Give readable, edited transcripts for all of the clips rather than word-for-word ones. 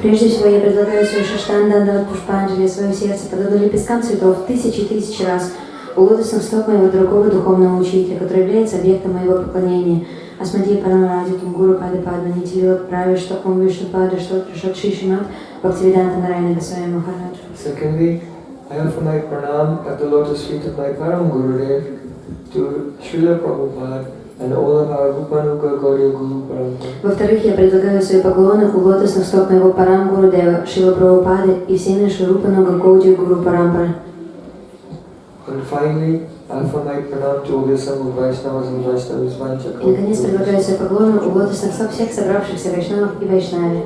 Прежде всего, я предлагаю свой шаштан дандават пушпанджали, свое сердце подобно лепесткам цветов тысячи раз у лотосных стоп моего дорогого духовного учителя, который является объектом моего поклонения. Асмадия Парамарадикум Гуру Пада Падма Нитилила Прави Штакум Вишну Пада Штот Шишимат Бхактивиданта Нарайна Госвами Махараджа. Secondly, I offer my pranam at the lotus feet of my Param Gurudev to Srila Prabhupada and all of our Rupanuga Gauriya Guru Parampara. Во-вторых, я предлагаю свои поклоны у лотосных стоп моего Парам Гурудева, Шрила Прабхупады и всей нашей Рупануга Гаудия Гуру Парампары. And finally, I offer my pranam to all the Sangha Vaishnavas and Vaishnavis Vancha. И наконец предлагаю свои поклоны у лотосных стоп всех собравшихся Вайшнавов и Вайшнави.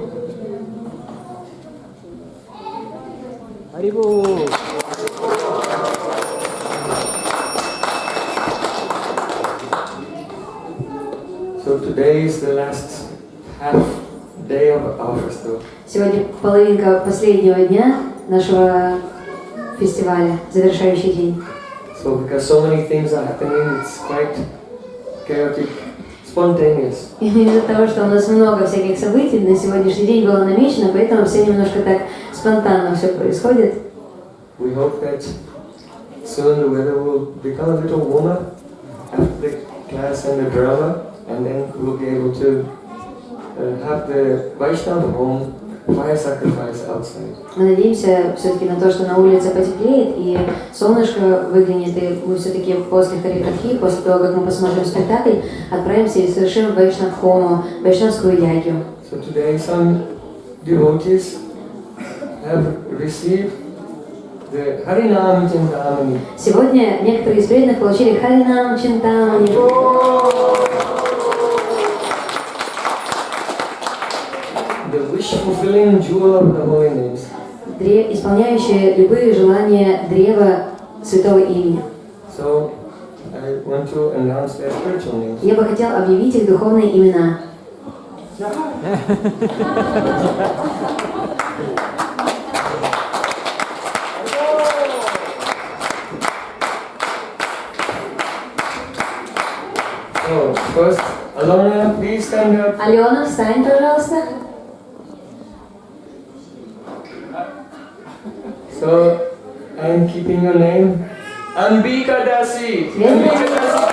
Харибол! So today is the last half day of our festival. Сегодня половинка последнего дня нашего фестиваля, завершающий день. So because so many things are happening, it's quite chaotic, spontaneous. И из-за того, что у нас много всяких событий на сегодняшний день было намечено, поэтому все немножко так спонтанно все происходит. We hope that soon the weather will become a little warmer after the class and the drama, and then we'll be able to have the Vaishnava home fire sacrifice outside. Мы надеемся все-таки на то, что на улице потеплеет и солнышко выглянет, и мы все-таки после Харикатхи, после того, как мы посмотрим спектакль, отправимся и совершим Вайшнав-хому, вайшнавскую ягью. So today some devotees have received the Harinam Chintamani. Сегодня некоторые из преданных получили Харинам Чинтамани. The wish-fulfilling jewel of the holy names. Исполняющие любые желания древа святого имени. So I want to announce their spiritual names. Я бы хотел объявить их духовные имена. So first, Alona, please stand up. Алена, встань, пожалуйста. So I'm keeping your name. Ambika Dasi. Ambika Dasi.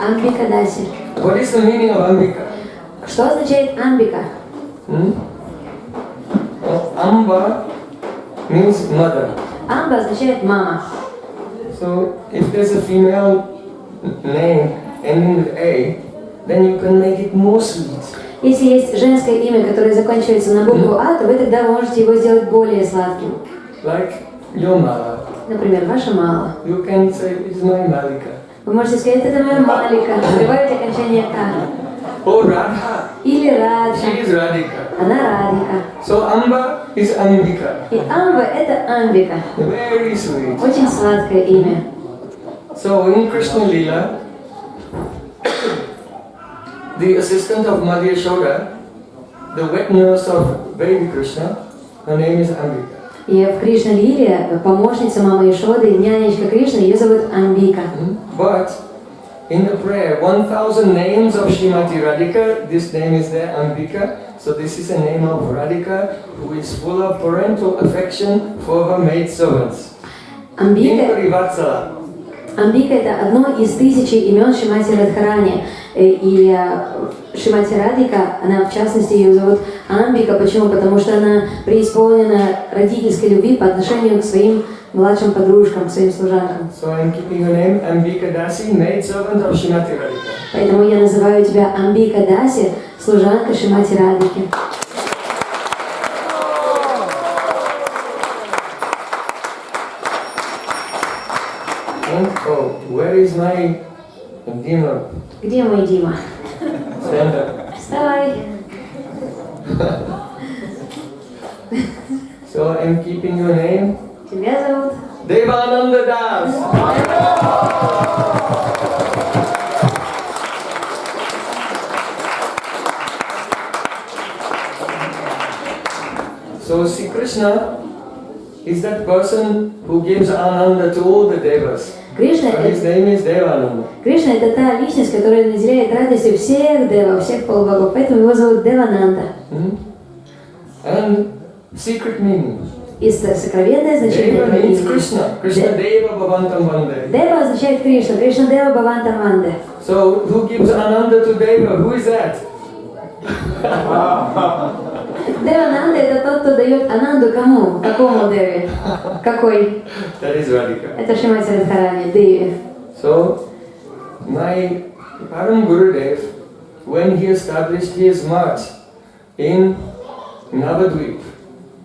Амбика Даси. What is the meaning of Ambika? Что означает Амбика? Amba means mother. Амба означает мама. So if there's a female name ending with A, then you can make it more sweet. Если есть женское имя, которое заканчивается на букву А, то вы тогда можете его сделать более сладким. Like your mother. Например, ваша Мала. You can say, it's my Malika. Вы можете сказать, это моя Малика. Добавить окончание К. Or Radha. Или Радха. She is Radhika. Она Радика. So Amba is Ambika. И Амба это Амбика. Very sweet. Очень сладкое имя. So in Krishna Lila, the assistant of Madhya Yashoda, the wet nurse of baby Krishna, her name is Ambika. И в Кришна-лиле помощница мамы Ишоды, нянечка Кришны, ее зовут Амбика. But in the prayer, 1000 names of Srimati Radhika, this name is there, Ambika. So this is a name of Radhika who is full of parental affection for her maidservants. Амбика это одно из 1000 имен Шримати Радхарани. И Шримати Радхика, она в частности ее зовут Амбика. Почему? Потому что она преисполнена родительской любви по отношению к своим младшим подружкам, к своим служанкам. So I'm keeping your name Ambika Dasi, maidservant of Srimati Radhika. Поэтому я называю тебя Амбика Даси, служанка Шримати Радхики. Oh, where is my Dima? Где мой Дима? Stand up. Вставай. So I'm keeping your name Тебя зовут? Devananda Das. So Sri Krishna is that person who gives Ananda to all the devas. Кришна So his name is Devananda. Кришна это та личность, которая наделяет радостью всех девов, всех полубогов, поэтому его зовут Девананда. And secret meaning. И сокровенное значение Deva этого means имени. Krishna. Krishna Deva Bhavantam Vande. Дева означает Кришна, Кришна Дева Бхавантам Ванде. So who gives Ananda to Deva? Who is that? Девананда это тот, кто дает Ананду кому? Какому Деве? Какой? That is Radhika. Это Шримати Радхарани, Деве. So my Param Gurudev, when he established his mat in Navadvip,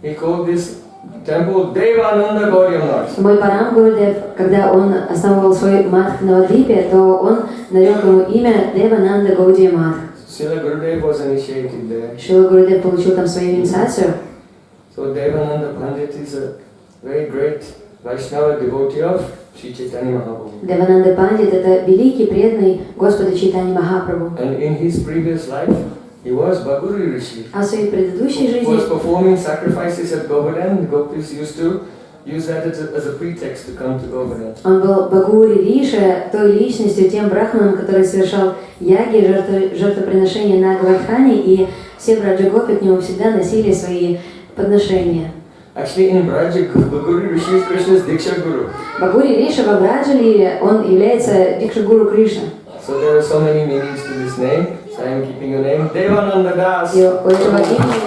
he called this temple Devananda Gauriya Mat. Мой Парам Гурудев, когда он основывал свой мат в Навадвипе, то он нарек ему имя Девананда Гаудия Мат. Srila Gurudev was initiated there. Шрила Гурудев получил там свою инициацию. So Devananda Pandit is a very great Vaishnava devotee of Sri Chaitanya Mahaprabhu. Девананда Пандит это великий преданный Господа Чайтани Махапрабху. And in his previous life, he was Bhaguri Rishi. А в своей предыдущей He жизни was performing sacrifices at Govardhan. The gopis used to use that as a pretext to come to Govardhan. он был Бхагури Риша, той личностью, тем брахманом, который совершал яги, жертвоприношения на Гавардхане, и все браджагопи к нему всегда носили свои подношения. Actually, in Braja, Bhaguri Rishi is Krishna's Diksha Guru. Бхагури Риша в Браджалире, он является Дикша Гуру Кришны. So So there are so many meanings to this name. So I am keeping your name Devananda Das. И у этого имени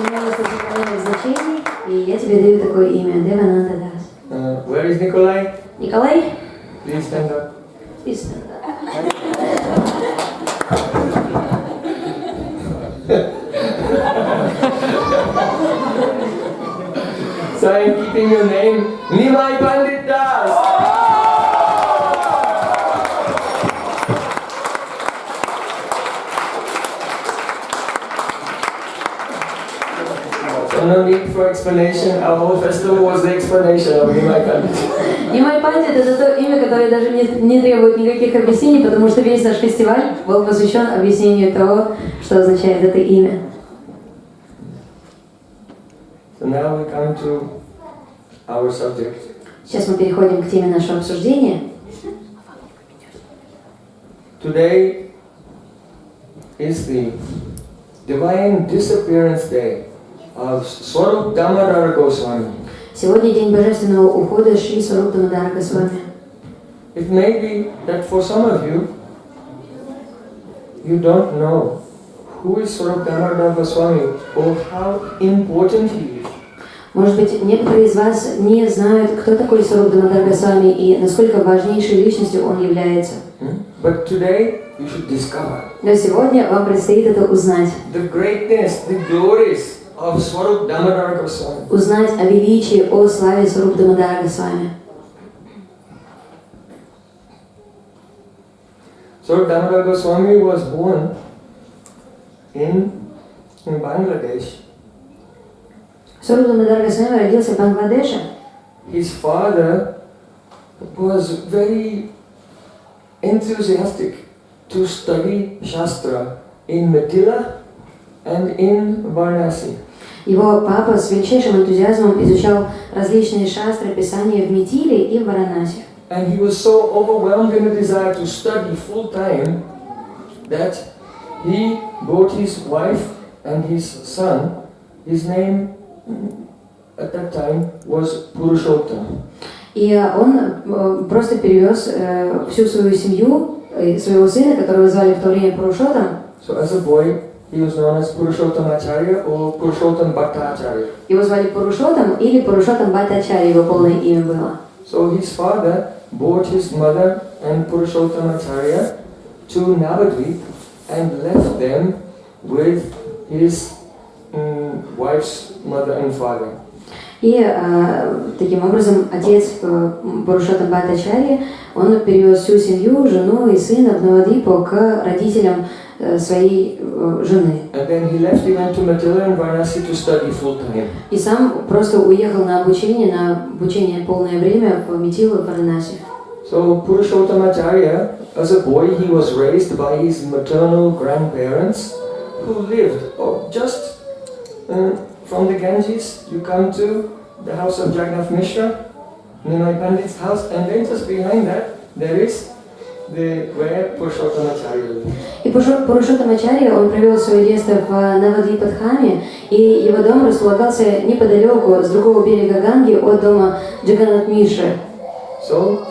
множество сакральных значений, и я тебе даю такое имя Девананда Дас. Where is Nikolai? Николай? Please stand up. Please stand up. So I am keeping your name Nimai Pandit Das. So no need for explanation. Our whole festival was the explanation of Nimai Pandit. Nimai Pandit — это то имя, которое даже не требует никаких объяснений, потому что весь наш фестиваль был посвящен объяснению того, что означает это имя. So now we come to our subject. Сейчас мы переходим к теме нашего обсуждения. Today is the divine disappearance day of СВАРУПы ДАМОДАРы ГОСВАМИ. Сегодня день божественного ухода Шри СВАРУПы ДАМОДАРы ГОСВАМИ. It may be that for some of you, you don't know who is СВАРУПы ДАМОДАРы ГОСВАМИ or how important he is. Может быть, некоторые из вас не знают, кто такой СВАРУПы ДАМОДАРы ГОСВАМИ и насколько важнейшей личностью он является. But today you should discover. Но сегодня вам предстоит это узнать. The greatness, the glories of СВАРУПы ДАМОДАРы ГОСВАМИ. Узнать о величии, о славе СВАРУПы ДАМОДАРы ГОСВАМИ. СВАРУПы ДАМОДАРы ГОСВАМИ was born in Bangladesh. СВАРУПы ДАМОДАРы ГОСВАМИ родился в Бангладеше. His father was very enthusiastic to study Shastra in Mithila and in Varanasi. Его папа с величайшим энтузиазмом изучал различные шастры, писания в Митиле и в Варанаси. And he was so overwhelmed in a desire to study full time that he brought his wife and his son. His name at that time was Purushottam. И он просто перевез всю свою семью, своего сына, которого звали в то время Пурушоттам. So as a boy, he was known as Purushottam Acharya or Purushottam Bhattacharya. Его звали Пурушоттам или Пурушоттам Бхаттачарья, его полное имя было. So his father brought his mother and Purushottam Acharya to Navadvip and left them with his wife's mother and father. И таким образом отец Пурушоттам Бхаттачарьи, он перевез всю семью, жену и сына в Навадвипу к родителям своей жены. And then he left, he went to Mithila and Varanasi to study full time. И сам просто уехал на обучение полное время в Митилу и Варанаси. So Purushottam Acharya, as a boy, he was raised by his maternal grandparents who lived just from the Ganges. You come to the house of Jagannath Mishra, Nimai Pandit's house, and then just behind that there is where Purushottam Acharya lived. И Пурушоттам Ачарья, он провел свое детство в Навадвипадхаме, и его дом располагался неподалеку, с другого берега Ганги, от дома Джаганнат Мишры. So,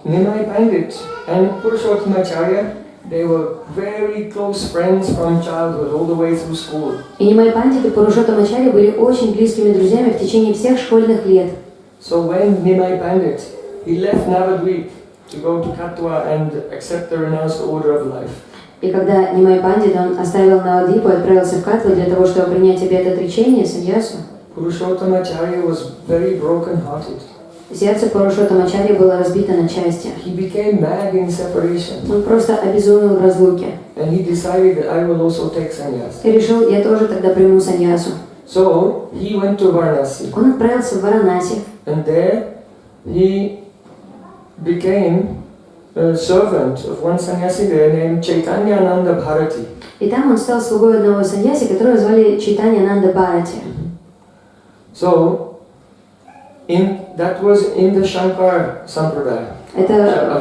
Nimai Pandit and Purushottam Acharya, they were very close friends from childhood all the way through school. И Nimai Pandit и Пурушоттам Ачарья были очень близкими друзьями в течение всех школьных лет. So when Nimai Pandit, he left Navadvip to go to Katwa and accept the renounced order of life. И когда Nimai Pandit, он оставил Навадвипу и отправился в Катву для того, чтобы принять обет отречения, саньясу, Purushottam Acharya was very broken-hearted. сердце Пурушоттам Ачарьи было разбито на части. He became mad in separation. Он просто обезумел в разлуке. And he decided that I will also take sannyas. И решил, я тоже тогда приму саньясу. So he went to Varanasi. Он отправился в Варанаси. And there he became a servant of one sannyasi there named Chaitanyananda Bharati. И там он стал слугой одного саньяси, которого звали Чайтаньянанда Бхарати. So that was in the Shankar Sampradaya. Это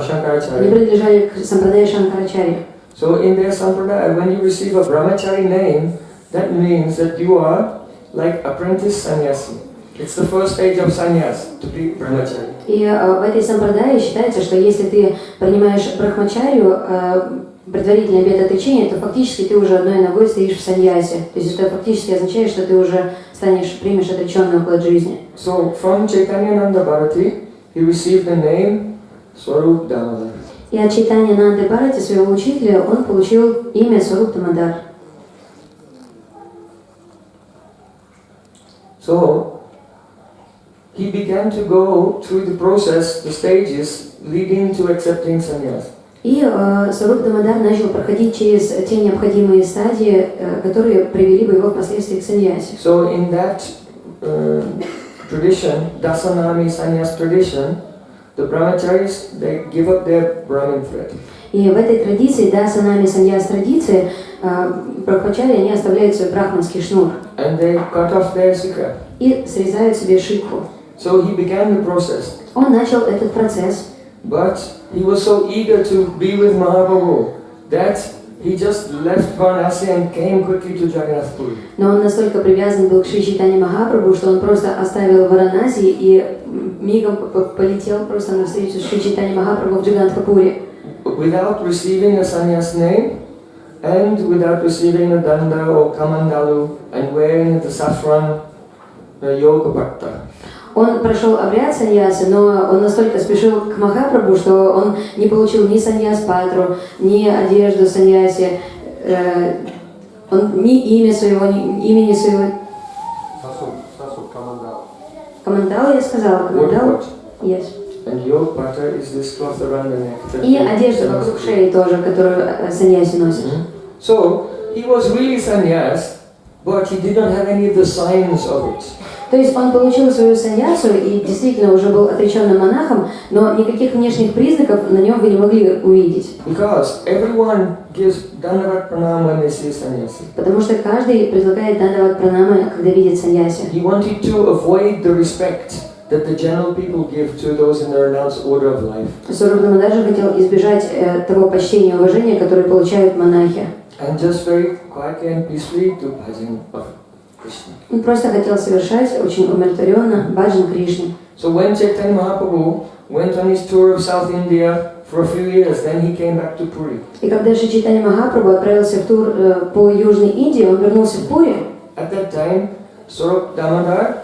они принадлежали к сампрадае Шанкарачарьи. So in their Sampradaya, when you receive a brahmachari name, that means that you are like apprentice sannyasi. It's the first stage of sannyas, to be brahmachari. И в этой сампрадае считается, что если ты принимаешь брахмачарию, предварительный обет отречения, то фактически ты уже одной ногой стоишь в саньясе. То есть это фактически означает, что ты уже примешь отреченный уклад жизни. So from Chaitanya Bharati, he received the name Swarup Damodar. И от Чайтаньи Нанды Бхарати, своего учителя, он получил имя Сваруп Дамодар. So he began to go through the process, the stages leading to accepting sannyas. И Сваруп Дамодар начал проходить через те необходимые стадии, которые привели бы его впоследствии к саньясе. So in that tradition, Dasanami sannyas tradition, the brahmacharis, they give up their Brahmin thread. И в этой традиции, Дасанами саньяс традиции, брахмачари, они оставляют свой брахманский шнур. And they cut off their sikha. И срезают себе шикху. So he began the process. Он начал этот процесс. But he was so eager to be with Mahaprabhu that he just left Varanasi and came quickly to Jagannath Puri. Но он настолько привязан был к Шри Чайтанье Махапрабху, что он просто оставил Варанаси и мигом полетел просто на встречу с Шри Чайтанье Махапрабху в Джаганнатхапуре. Without receiving a sannyas name and without receiving a danda or kamandalu and wearing the saffron yoga bhakta. Он прошел обряд саньясы, но он настолько спешил к Махапрабху, что он не получил ни саньяс патру, ни одежду саньяси, он ни имя своего, ни имени своего. Сасу, камандал. Камандал я сказала, камандал. Yes. And yoga bhakta is this cloth around the neck. И одежда вокруг шеи тоже, которую саньяси носит. So he was really sannyas, but he did not have any of the signs of it. То есть он получил свою саньясу и действительно уже был отреченным монахом, но никаких внешних признаков на нем вы не могли увидеть. Because everyone gives dandavat pranam when they see sannyasi. Потому что каждый предлагает дандават пранама, когда видит саньяси. He wanted to avoid the respect that the general people give to those in the renounced order of life. Сваруп Дамодар же хотел избежать того почтения и уважения, которое получают монахи. And just very quietly and peacefully do bhajan of Krishna. Он просто хотел совершать очень умиротворенно баджан Кришне. So when Chaitanya Mahaprabhu went on his tour of South India for a few years, then he came back to Puri. И когда Шри Чайтанья Махапрабху отправился в тур по Южной Индии, он вернулся в Пури. At that time, Swarup Damodar,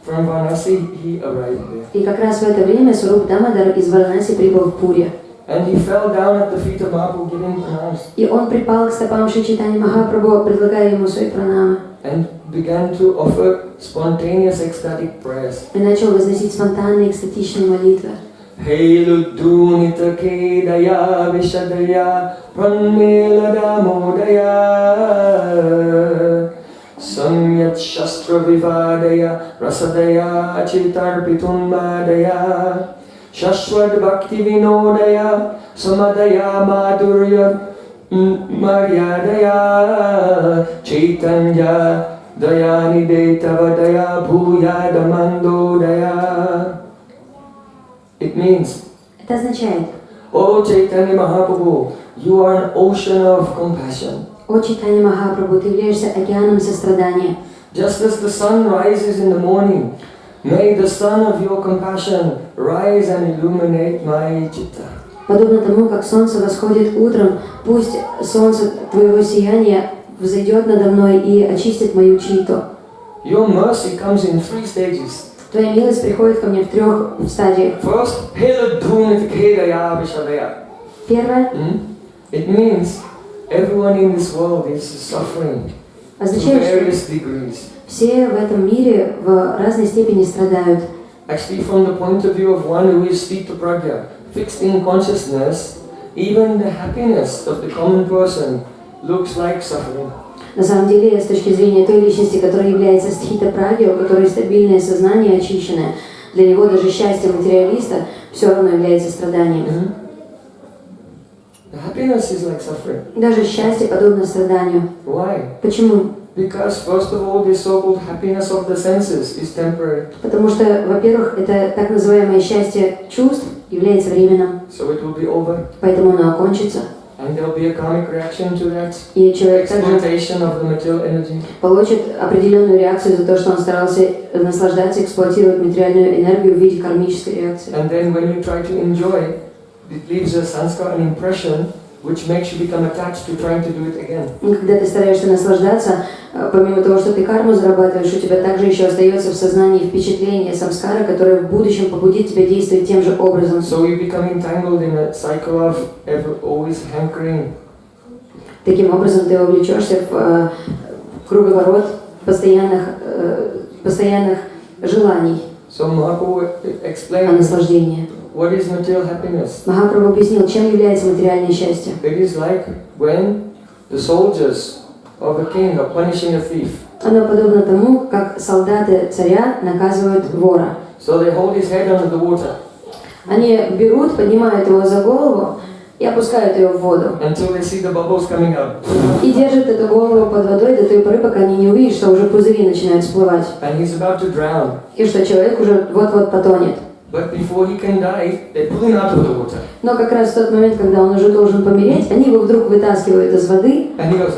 from Varanasi, he arrived there. И как раз в это время Сваруп Дамодар из Варанаси прибыл в Пури. And he fell down at the feet of Mahaprabhu giving pranams. И он припал к стопам Шри Чайтаньи Махапрабху, предлагая ему свои пранамы. And began to offer spontaneous ecstatic prayers. И начал возносить спонтанные экстатичные молитвы. Heiludunita kedaya vishadaya pranmela damodaya samyat shastra vivadaya rasadaya chitarpitunmadaya shashwad bhakti vinodaya samadaya madhurya Maryadaya Chaitanya Dayanide Tavadaya Bhuyadamandodaya. It means, Это означает, O Chaitanya Mahaprabhu, you are an ocean of compassion. О Чайтанья Махапрабху, ты являешься океаном сострадания. Just as the sun rises in the morning, may the sun of your compassion rise and illuminate my citta. Подобно тому, как солнце восходит утром, пусть солнце твоего сияния взойдет надо мной и очистит мою читу. Your mercy comes in 3 stages. Твоя милость приходит ко мне в 3 стадиях. First, Heladunifikadaya Vishadaya. Первое. It means everyone in this world is suffering to various degrees. Все в этом мире в разной степени страдают. Actually, from the point of view of one who is Stita Pragya, fixed in consciousness, even the happiness of the common person looks like suffering. На самом деле, с точки зрения той личности, которая является стхита праги, у которой стабильное сознание очищенное, для него даже счастье материалиста все равно является страданием. The happiness is like suffering. Даже счастье подобно страданию. Why? Почему? Because first of all, this so-called happiness of the senses is temporary. Потому что, во-первых, это так называемое счастье чувств является временным. So it will be over. Поэтому оно окончится. And And there will be a karmic reaction to that И человек также exploitation of the material energy. получит определенную реакцию за то, что он старался наслаждаться, эксплуатировать материальную энергию в виде кармической реакции. And then when you try to enjoy, it leaves a sanskar, an impression, which makes you become attached to trying to do it again. И когда ты стараешься наслаждаться, помимо того, что ты карму зарабатываешь, у тебя также еще остается в сознании впечатление самскара, которое в будущем побудит тебя действовать тем же образом. So you become entangled in a cycle of always hankering. Таким образом ты вовлечешься в круговорот постоянных желаний, So Mahaprabhu о explained наслаждении. what is material happiness. Махапрабху объяснил, чем является материальное счастье. It is like when the soldiers of a king are punishing a thief. Оно подобно тому, как солдаты царя наказывают вора. So they hold his head under the water Они берут, поднимают его за голову и опускают ее в воду. until they see the bubbles coming up. И держат эту голову под водой до той поры, пока они не увидят, что уже пузыри начинают всплывать. And he's about to drown. И что человек уже вот-вот потонет. But before he can die, they pull him out of the water. Но как раз в тот момент, когда он уже должен помереть, они его вдруг вытаскивают из воды, And he goes,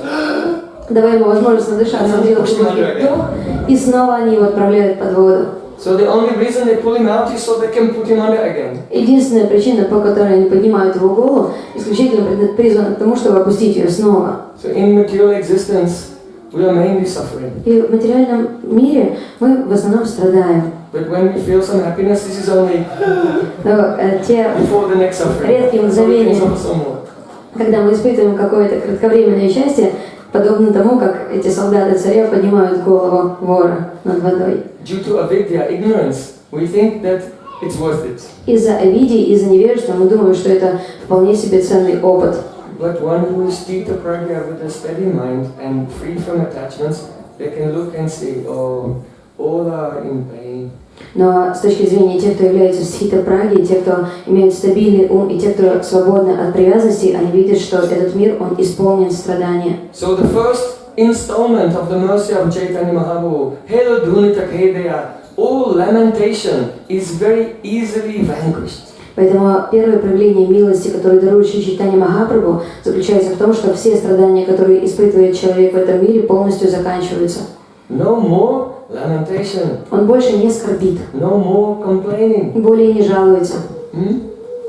давая ему возможность надышаться, он делает глубокий вдох, и снова они его отправляют под воду. so the only reason they pull him out is so they can put him under again. Единственная причина, по которой они поднимают его голову, исключительно призвана к тому, чтобы опустить ее снова. So in material existence, we are mainly suffering. И в материальном мире мы в основном страдаем. But when we feel some happiness, this is only Но те before the next suffering. редкие So we can мгновения, suffer some more. когда мы испытываем какое-то кратковременное счастье, подобно тому, как эти солдаты царя поднимают голову вора над водой. Due to avidya, ignorance, we think that it's worth it. Из-за авидии, из-за невежества мы думаем, что это вполне себе ценный опыт. But one who is stita pragya with a steady mind and free from attachments, they can look and see, oh, all are in pain. Но с точки зрения тех, кто является стхита-праги, те, кто имеют стабильный ум, и те, кто свободны от привязанности, они видят, что этот мир, он исполнен страдания. So the first installment of the mercy of Chaitanya Mahaprabhu, Helo Dhunita Khedeya, all lamentation is very easily vanquished. Поэтому первое проявление милости, которое дарует Шри Чайтанья Махапрабху, заключается в том, что все страдания, которые испытывает человек в этом мире, полностью заканчиваются. No more lamentation. Он больше не скорбит, No more complaining. более не жалуется.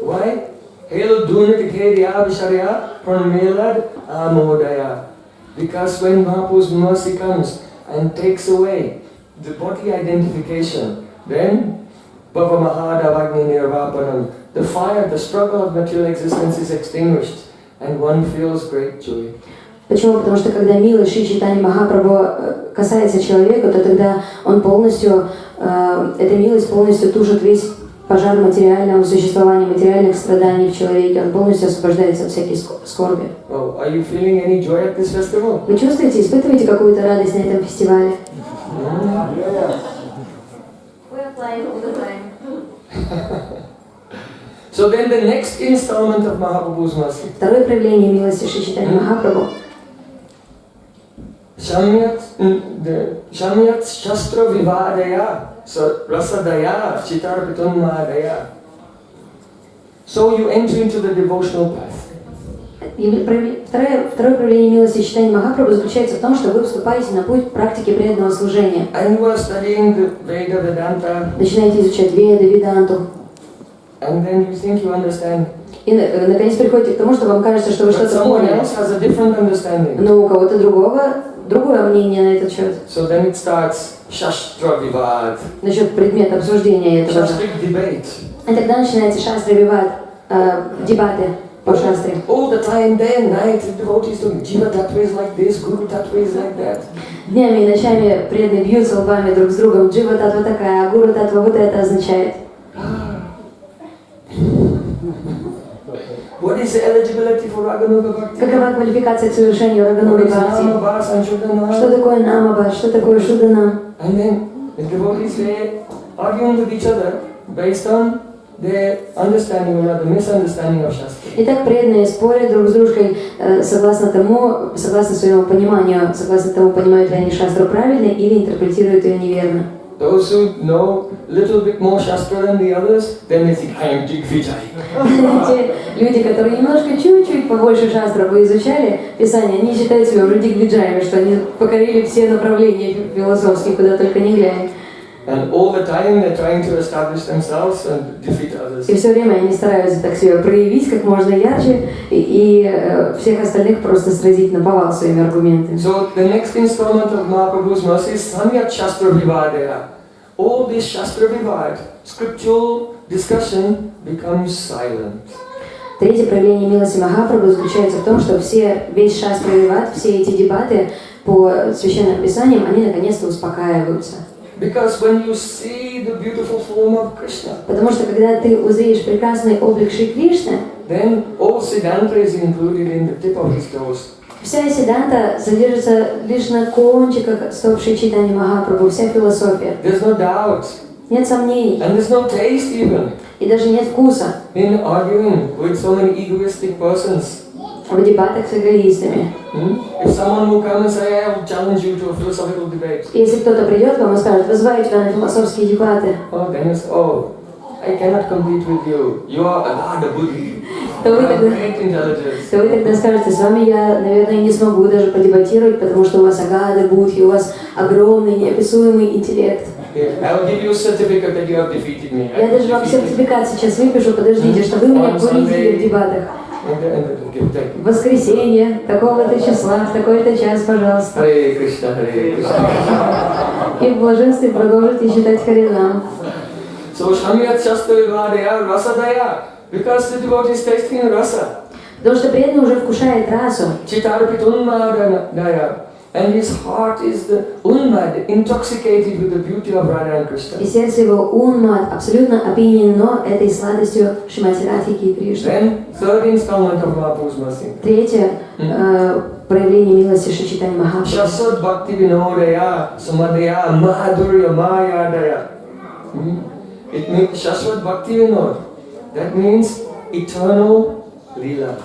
Why? Helo Dhunita Khedeya Visharya Pranmelad Amodaya. Because when Mahaprabhu's mercy comes and takes away the bodily identification, then Bhava Mahadavagni Nirvapanam, the fire, the struggle of material existence is extinguished and one feels great joy. Почему? Потому что когда милость Шри Чайтаньи Махапрабху касается человека, то тогда он полностью, эта милость полностью тушит весь пожар материального существования, материальных страданий в человеке. Он полностью освобождается от всякой скорби. Oh, are you feeling any joy at this festival? Вы чувствуете, испытываете какую-то радость на этом фестивале? So then the next installment of Mahaprabhu's mercy. Второе проявление милости Шри Чайтаньи Махапрабху. Shamyat Shastra Vivadaya Rasadaya Chitarpitam Mahadaya. So you enter into the devotional path. Второе проявление милости Чайтаньи Махапрабху заключается в том, что вы вступаете на путь практики преданного служения. And you are studying the Veda Vedanta. Начинаете изучать Веду, Веданту. And then you think you understand. И наконец приходите к тому, что вам кажется, что вы But что-то someone поняли. else has a different understanding. Но у кого-то другое мнение на этот счет. So then it starts Shastra Vivad. Насчет предмета обсуждения этого. Shastric debate. И тогда начинается шастра вивад, дебаты по шастре. All the time, day and night, the devotees talking, Jiva Tattva is like this, Guru Tattva is like that. Днями и ночами преданные бьются лбами друг с другом. Джива татва такая, а гуру татва вот это означает. What is the eligibility for Raganuga Bhakti? Какова квалификация к совершению Рагануга Бхакти? Что такое намаба, что такое шудана? And then the devotees, they arguing with each other based on their understanding or rather misunderstanding of Shastra. Итак, преданные спорят друг с дружкой согласно своему пониманию, согласно тому, понимают ли они шастру правильно или интерпретируют ее неверно. those who know a little bit more Shastra than the others, then they think, I am Digvijay. Те люди, которые немножко чуть-чуть побольше шастров изучали Писание, они считают себя уже дигвиджаями, что они покорили все направления философские, куда только не глянь. And all the time they're trying to establish themselves and defeat others. И все время они стараются так себя проявить как можно ярче и всех остальных просто сразить наповал своими аргументами. So the next installment of Mahaprabhu's mercy is Samyak Shastra Vivadaya. All this Shastra Vivad, scriptural discussion, becomes silent. Третье проявление милости Махапрабху заключается в том, что весь шастра вивад, все эти дебаты по священным писаниям, они наконец-то успокаиваются. Because when you see the beautiful form of Krishna, Потому что когда ты узришь прекрасный облик Шри Кришны, then all Siddhanta is included in the tip of his toes. вся Сиддханта содержится лишь на кончиках стоп Шри Чайтаньи Махапрабху, вся философия. There's no doubt. Нет сомнений. And there's no taste even И даже нет вкуса in arguing with so many egoistic persons. в дебатах с эгоистами. If someone will come and say, I will challenge you to a philosophical debate. Если кто-то придет к вам и скажет, вызываю тебя на философские дебаты, Oh, then you say, oh, I cannot compete with you. You are a Buddhi. то You вы have тогда... great intelligence. то вы тогда скажете, с вами я, наверное, не смогу даже подебатировать, потому что у вас агады, будхи, у вас огромный, неописуемый интеллект. Yeah, I will give you a certificate that you have defeated me. Я даже вам сертификат сейчас выпишу, подождите, что вы меня победили в дебатах. В воскресенье, такого-то числа, в такой-то час, пожалуйста. Харе Кришна, Харе Кришна. И в блаженстве продолжите читать Харинам. So Shamyat Shastra Vivadaya Rasadaya, because the devotee is tasting rasa. Потому что преданный уже вкушает расу. Chitarpit Unmadaya. And his heart is the unmad, intoxicated with the beauty of Radha and Krishna. И сердце его унмад, абсолютно опьянено этой сладостью Шримати Радхики и Кришны. Then, third installment of Mahaprabhu's mercy. Третье проявление милости Шри Чайтаньи Махапрабху. Shaswat Bhakti Vinodaya, Samadaya, Madhurya, Mayadaya. It means Shaswat Bhakti Vinod. That means eternal lila.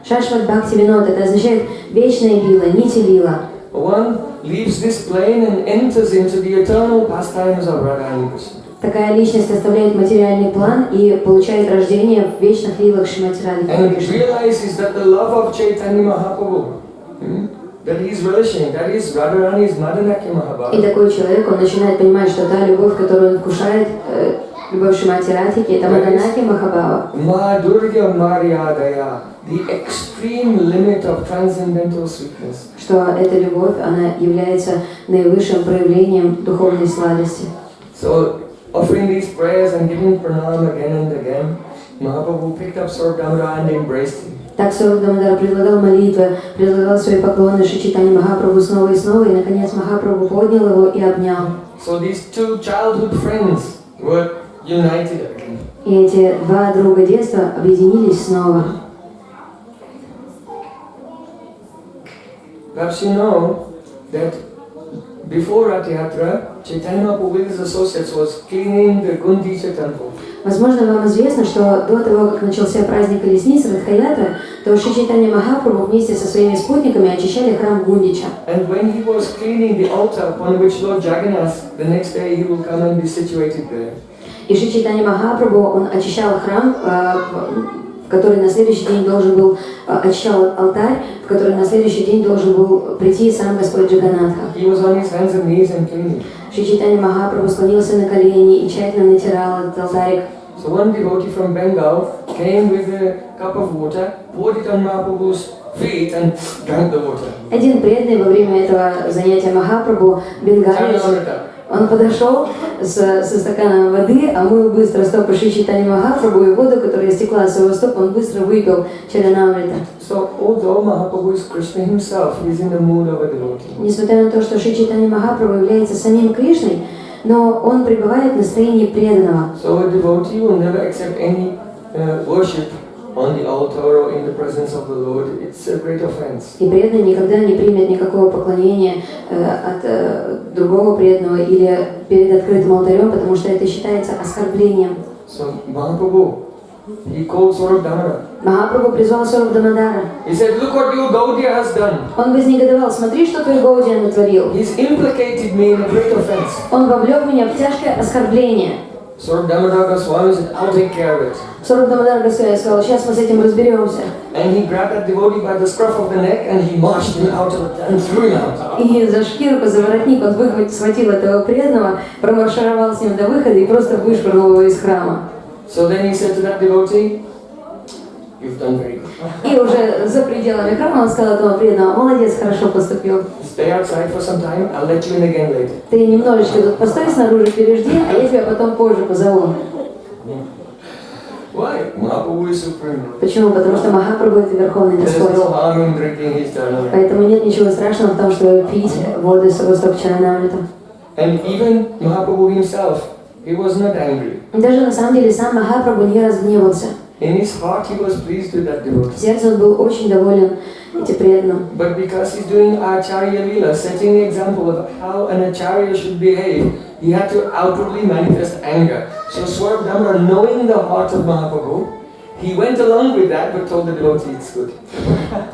Шашват Бхакти Винод, это означает вечная лила, нити лила. One leaves this plane and enters into the eternal pastimes of Radha and Krishna. Такая личность оставляет материальный план и получает рождение в вечных лилах Шримати Радхики и And Кришны. realizes that the love of Chaitanya Mahaprabhu, that he is relishing, that is Radharani's Madanaki И Mahabharata. такой человек, он начинает понимать, что та любовь, которую он вкушает, любовь Шримати Радхики, это Маданаки Махабхава. Madhurya Maryadaya, the extreme limit of transcendental sweetness. Что эта любовь, она является наивысшим проявлением духовной сладости. So, offering these prayers and giving pranam again and again, Mahaprabhu picked up Sri Damodara and embraced him. Так Сри Дамодар предлагал молитвы, предлагал свои поклоны Шри Чайтаньи Махапрабху снова и снова, и наконец Махапрабху поднял его и обнял. So these two childhood friends were united again. И эти два друга детства объединились снова. Perhaps you know that before Rath Yatra, Chaitanya Mahaprabhu with his associates was cleaning the Gundicha temple. Возможно, вам известно, что до того, как начался праздник Колесницы, Радха-ятра, то Шри Чайтанья Махапрабху вместе со своими спутниками очищали храм Гундича. And when he was cleaning the altar upon which Lord Jagannath, the next day he will come and be situated there. И Шри Чайтанья Махапрабху, он очищал храм, в который на следующий день должен был, очищал алтарь, в который на следующий день должен был прийти сам Господь Джаганнатха. He was on his hands and knees and cleaning. Шри Чайтанья Махапрабху склонился на колени и тщательно натирал этот алтарик. So one devotee from Bengal came with a cup of water, poured it on Mahaprabhu's feet and drank the water. Один преданный во время этого занятия Махапрабху, бенгалец, он подошел со стаканом воды, омыл быстро стопы Шри Чайтаньи Махапрабху, и воду, которая стекла с его стоп, он быстро выпил чаринамрита. So although Mahaprabhu is Krishna himself, he is in the mood of a devotee. Несмотря на то, что Шри Чайтанья Махапрабху является самим Кришной, но он пребывает в настроении преданного. So a devotee will never accept any worship on the altar or in the presence of the Lord. It's a great offense. И преданный никогда не примет никакого поклонения от другого преданного или перед открытым алтарем, потому что это считается оскорблением. So Mahaprabhu He called Swarup Damodar. Махапрабху призвал Сварупа Дамодара. He said, look what your Gaudiya has done. Он вознегодовал, смотри, что твой Гаудия натворил. He's implicated me in a great offense. Он вовлек меня в тяжкое оскорбление. Swarup Damodar Goswami said, I'll take care of it. Сварупа Дамодар сказал, сейчас мы с этим разберемся. And he grabbed that devotee by the scruff of the neck and he marched him out and threw him out. И за шкирку, за воротник он схватил этого преданного, промаршировал с ним до выхода и просто вышвырнул его из храма. So then he said to that devotee, you've done very good. И уже за пределами храма он сказал этому преданному, молодец, хорошо поступил. Stay outside for some time, I'll let you in again later. Ты немножечко тут постой снаружи, пережди, а я тебя потом позже позову. Why? Mahaprabhu is supreme. Почему? Потому что Махапрабху это Верховный There's Господь. no harm in drinking his charnamrita. Поэтому нет ничего страшного в том, чтобы пить воду из Госвами Чарнамрита. And even Mahaprabhu himself, he was not angry. Даже на самом деле сам Махапрабху не разгневался. In his heart, he was pleased with that devotee. В сердце он был очень доволен этим преданным. But because he's doing Acharya Lila, setting the example of how an Acharya should behave, he had to outwardly manifest anger. So Swarup Damodar, knowing the heart of Mahaprabhu, he went along with that but told the devotee it's good.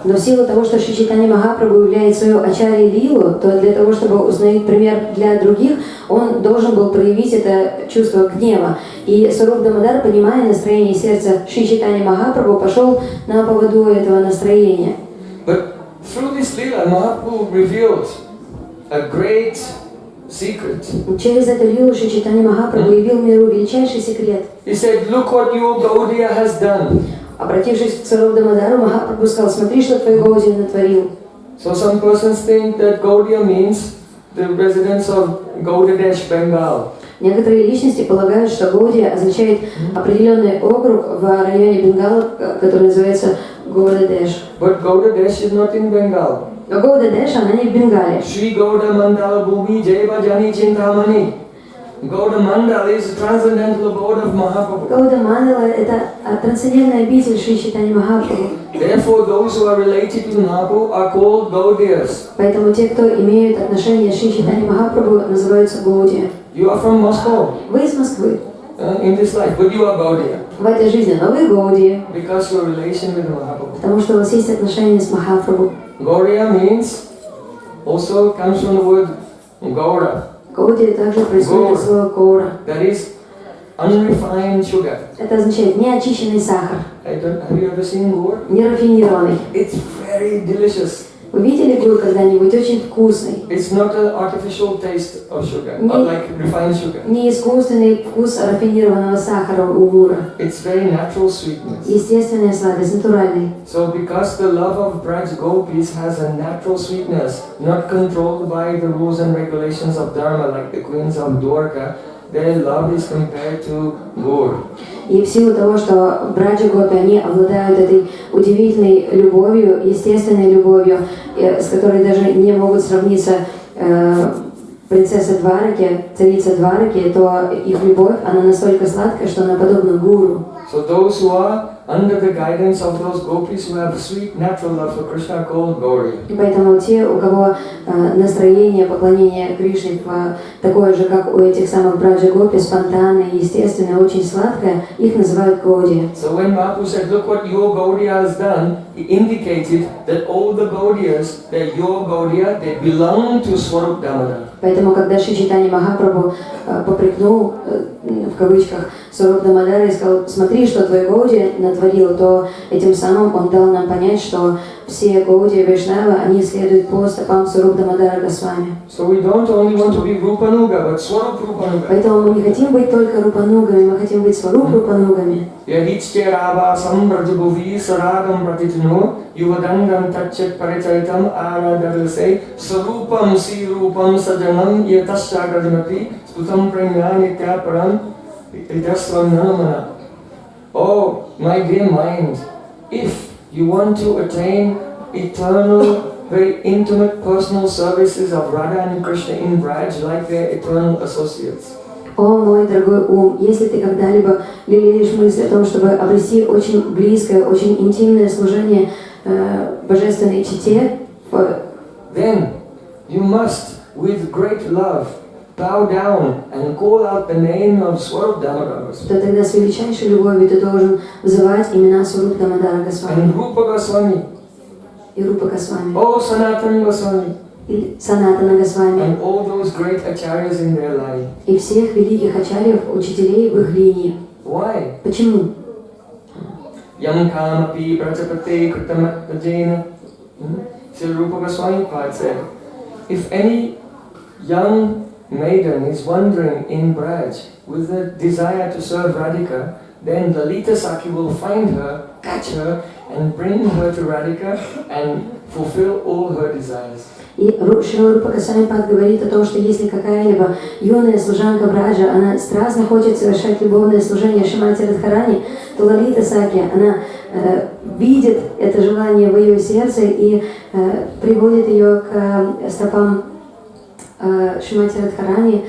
Но в силу того, что Шри Чайтанья Махапрабху являет свою Ачарья Лилу, то для того, чтобы установить пример для других, он должен был проявить это чувство гнева. И Сваруп Дамодар, понимая настроение сердца Шри Чайтанья Махапрабху, пошел на поводу этого настроения. But through this Lila, Mahaprabhu revealed a great secret. Через эту лилу Шри Чайтанья Махапрабху явил миру величайший секрет. He said, look what your Gaudiya has done. Обратившись к Сварупу Дамодару, Махапрабху сказал, смотри, что твой Гаудия натворил. So some persons think that Gaudiya means the residents of Gaudadesh, Bengal. Некоторые личности полагают, что Гаудия означает определенный округ в районе Бенгала, который называется Гаудадеш. But Gaudadesh is not in Bengal. Но Гаудадеш, она не в Бенгале. Shri Gauda Mandala Bhumi Jeva Jani Chintamani. Gauda Mandala is the transcendental abode of Mahaprabhu. Гауда Мандала – это трансцендентная обитель Шри Чайтаньи Махапрабху. Therefore, those who are related to Mahaprabhu are called Gaudiyas. Поэтому те, кто имеют отношение к Шри Чайтаньи Махапрабху, называются Гаудия. You are from Moscow Вы из Москвы. in this life, but you are Gaudiya В этой жизни, но вы Гаудия, because your relation with Mahaprabhu. потому что у вас есть отношения с Махапрабху. Gaudiya means also comes from the word Gaura. Гаудия также происходит от слова Гаура. That is unrefined sugar. Это означает неочищенный сахар, Have you ever seen Gaur? нерафинированный. It's very delicious. Вы видели гур когда-нибудь? Очень вкусный. It's not an artificial taste of sugar, or like refined sugar. Не искусственный вкус рафинированного сахара у гура. It's very natural sweetness. Естественная сладость, натуральный. So because the love of Braj Gopis has a natural sweetness, not controlled by the rules and regulations of Dharma like the queens of Dwarka, their love is compared to Gaur. И в силу того, что браджа гопи, они обладают этой удивительной любовью, естественной любовью, с которой даже не могут сравниться принцесса Двараки, царица Двараки, то их любовь, она настолько сладкая, что она подобна гуру. So those who are under the guidance of those gopis who have sweet natural love for Krishna are called Gauri. И поэтому те, у кого настроение поклонения Кришне такое же, как у этих самых браджа гопи, спонтанное, естественное, очень сладкое, их называют Гауди. So when Mahaprabhu said, look what your Gaudiya has done, he indicated that all the Gaudiyas, that your Gaudiya, they belong to Swarup Damodar. Поэтому, когда Шри Чайтанья Махапрабху попрекнул, в кавычках, Сваруп Дамодара и сказал, смотри, что твой Гауди натворил, то этим самым он дал нам понять, что все Гауди и Вайшнавы, они следуют по стопам Сваруп Дамодара Госвами. So we don't only want to be Rupanuga, but Swarup Rupanuga. Поэтому мы не хотим быть только Рупанугами, мы хотим быть Сваруп Рупанугами. Yadichke Rava Sambrajabuvi Saragam Pratitunu Yuvadangam Tachet Paricharitam Aradadase Sarupam Sirupam Sajanam Yatasya Gajamati Sputam Premyanitya Param Itasvam Nanamana. Oh, my dear mind, if you want to attain eternal, very intimate personal services of Radha and Krishna in Braj like their eternal associates, О, мой дорогой ум, если ты когда-либо лелеешь мысль о том, чтобы обрести очень близкое, очень интимное служение божественной чете, then you must, with great love, bow down and call out the name of Swarup Damodara Goswami. то тогда с величайшей любовью ты должен вызывать имена Сварупы Дамодара Госвами And Rupa Goswami. и Рупа Госвами, Oh, Sanatana Goswami. и Санатана Госвами, And all those great acharyas in their line. и всех великих ачарьев, учителей в их линии. Why? Почему? Yam kamapi prajapate kritamattajena. So Rupa Goswami Pad said, if any young maiden is wandering in Braj with a desire to serve Radhika, then Lalita Sakhi will find her, catch her, and bring her to Radhika and fulfill all her desires. И Шрила Рупа Госвами Пад говорит о том, что если какая-либо юная служанка Браджа, она страстно хочет совершать любовное служение Шримати Радхарани, то Лалита Саки, она видит это желание в ее сердце и приводит ее к стопам Шримати Радхарани,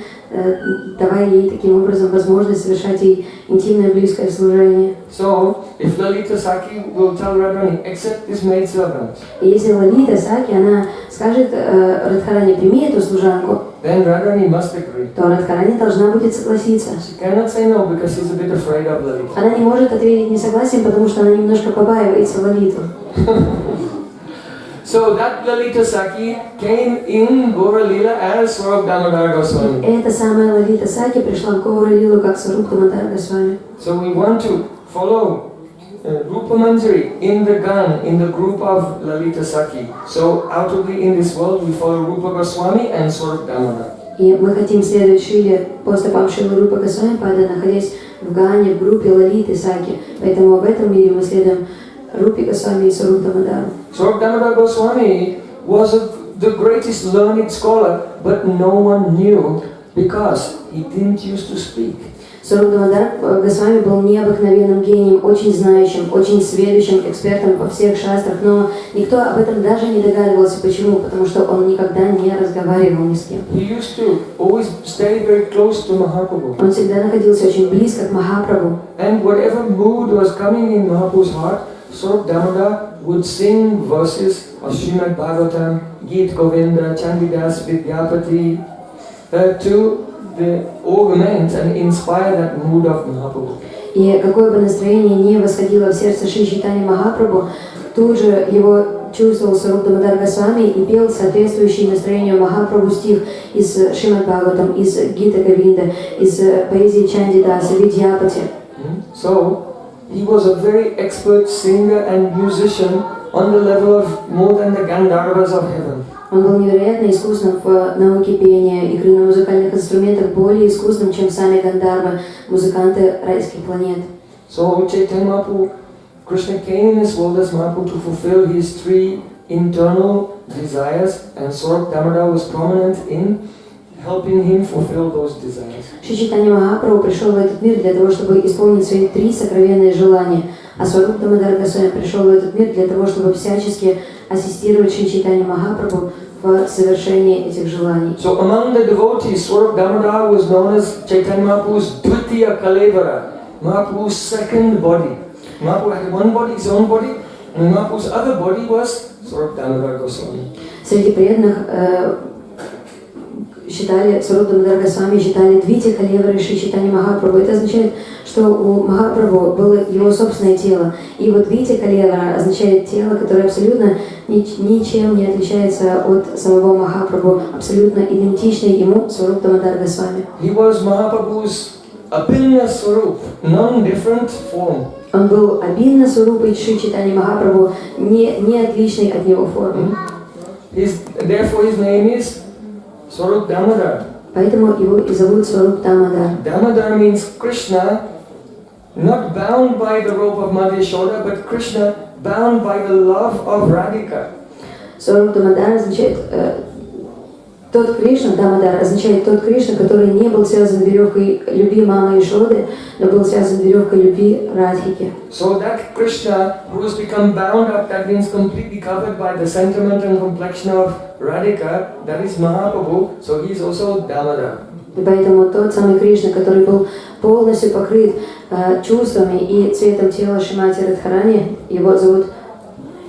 давая ей таким образом возможность совершать ей интимное близкое служение. So, if Lalita Sakhi will tell Radharani, accept this maidservant, И если Лалита Саки, она скажет Радхарани, прими эту служанку, then Radharani must agree. то Радхарани должна будет согласиться. She cannot say no because she's a bit afraid of Lalita. Она не может ответить несогласием, потому что она немножко побаивается Лалиту. So that Lalita Sakhi came in Gaura Lila as Swarup Damodara Goswami. Эта самая Лалита Саки пришла в Гаура Лилу как Сваруп Дамодара Госвами. So we want to follow Rupa Manjari in the Gan, in the group of Lalita Sakhi. So outwardly in this world we follow Rupa Goswami and Swarup Damodara. И мы хотим следовать Шиле по стопам Шилы Рупа Госвами Пада, находясь в Гане, в группе Лалиты Саки. Поэтому в этом мире мы следуем Рупе Госвами и Сваруп Дамодару. Swarup Damodara Goswami was the greatest learned scholar, but no one knew because he didn't used to speak. Сваруп Дамодар Госвами был необыкновенным гением, очень знающим, очень сведущим экспертом во всех шастрах, но никто об этом даже не догадывался. Почему? Потому что он никогда не разговаривал ни с кем. He used to always stay very close to Mahaprabhu. Он всегда находился очень близко к Махапрабху. And whatever mood was coming in Mahaprabhu's heart, Swarup Damodar would sing verses of Srimad Bhagavatam, Geet Govinda, Chandidas, Vidyapati to augment and inspire that mood of Mahaprabhu. И какое бы настроение ни восходило в сердце Шри Чайтаньи Махапрабху, тут же его чувствовал Сваруп Дамодар Госвами и пел соответствующий настроению Махапрабху стих из Шримад Бхагаватам, из Гита Говинда, из поэзии Чандидаса, Видьяпати. So, he was a very expert singer and musician on the level of more than the Gandharvas of heaven. Он был невероятно искусным в науке пения, игры на музыкальных инструментах, более искусным, чем сами Гандарвы, музыканты райских планет. So Chaitanya Mahaprabhu, Krishna came in this world as Mahaprabhu to fulfill his three internal desires, and Swarup Damodar was prominent in helping him fulfill those desires. Шри Чайтанья Махапрабху пришел в этот мир для того, чтобы исполнить свои три сокровенные желания, а Сваруп Дамодар Госвами пришел в этот мир для того, чтобы всячески ассистировать Шри Чайтанье Махапрабху в совершении этих желаний. So among the devotees, Swarup Damodar was known as Chaitanya Mahaprabhu's Dvitiya Kalevara, Mahaprabhu's second body. Mahaprabhu had one body, his own body, and Mahaprabhu's other body was Swarup Damodar Goswami. Среди преданных считали, Сваруп Дамодар Госвами считали Двити Калевары Шри Чайтаньи Махапрабху. Это означает, что у Махапрабху было его собственное тело. И вот Двити Калевара означает тело, которое абсолютно ничем не отличается от самого Махапрабху, абсолютно идентичное ему Сваруп Дамодар Госвами. He was Mahaprabhu's Abhinna Swarup, non-different form. Он был обильно сварупой Шри Чайтаньи Махапрабху, не отличной от него формы. Therefore his name is Swarup Damodar. Поэтому его и зовут Сваруп Дамодар. Damodar means Krishna, not bound by the rope of Mother Yashoda, but Krishna bound by the love of Radhika. Сваруп Дамодар означает тот Кришна, Дамодар означает тот Кришна, который не был связан веревкой любви мамы Ишоды, но был связан веревкой любви Радхики. So that Krishna who has become bound up, that means completely covered by the sentiment and complexion of Radhika, that is Mahaprabhu, so he is also Damodar. И поэтому тот самый Кришна, который был полностью покрыт чувствами и цветом тела Шримати Радхарани, его зовут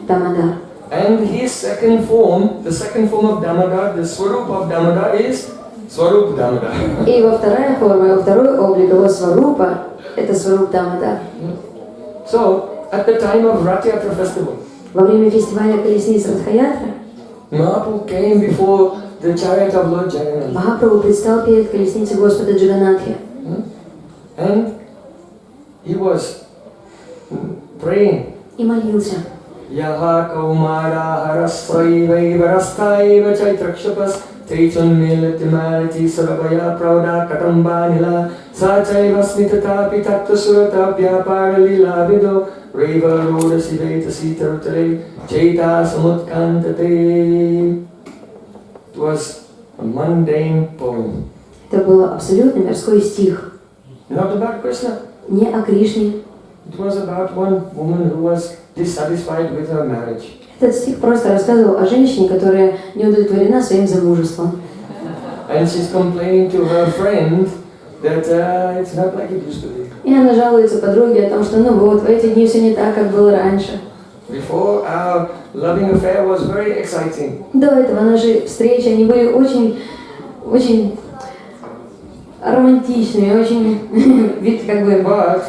Дамодар. And his second form, the second form of Damodar, the Swarup of Damodar is Swarup Damodar. И его вторая форма, его второй облик, его сварупа, это сваруп Дамодар. So, at the time of Rath Yatra festival, Во время фестиваля колесниц Радха-ятра Mahaprabhu came before the chariot of Lord Jagannath. Махапрабху предстал перед колесницей Господа Джаганатхи. And he was praying. И молился. Yaha kaumara harasvai varastaiva chaitrakshapas teichun milatimalati sarabaya prauda katambanila sachaiva smitatapi tattasurata vyaparalila vido reva roda siveta sitarutale chaita samutkantate. It was a mundane poem. Это был абсолютно мирской стих. Not about Krishna. Не о Кришне. It was about one woman who was dissatisfied with her marriage. Этот стих просто рассказывал о женщине, которая не удовлетворена своим замужеством. And she's complaining to her friend that it's not like it used to be. И она жалуется подруге о том, что ну вот, в эти дни все не так, как было раньше. Before, our loving affair was very exciting. До этого наши встречи, они были очень романтичными, очень, ведь как бы... But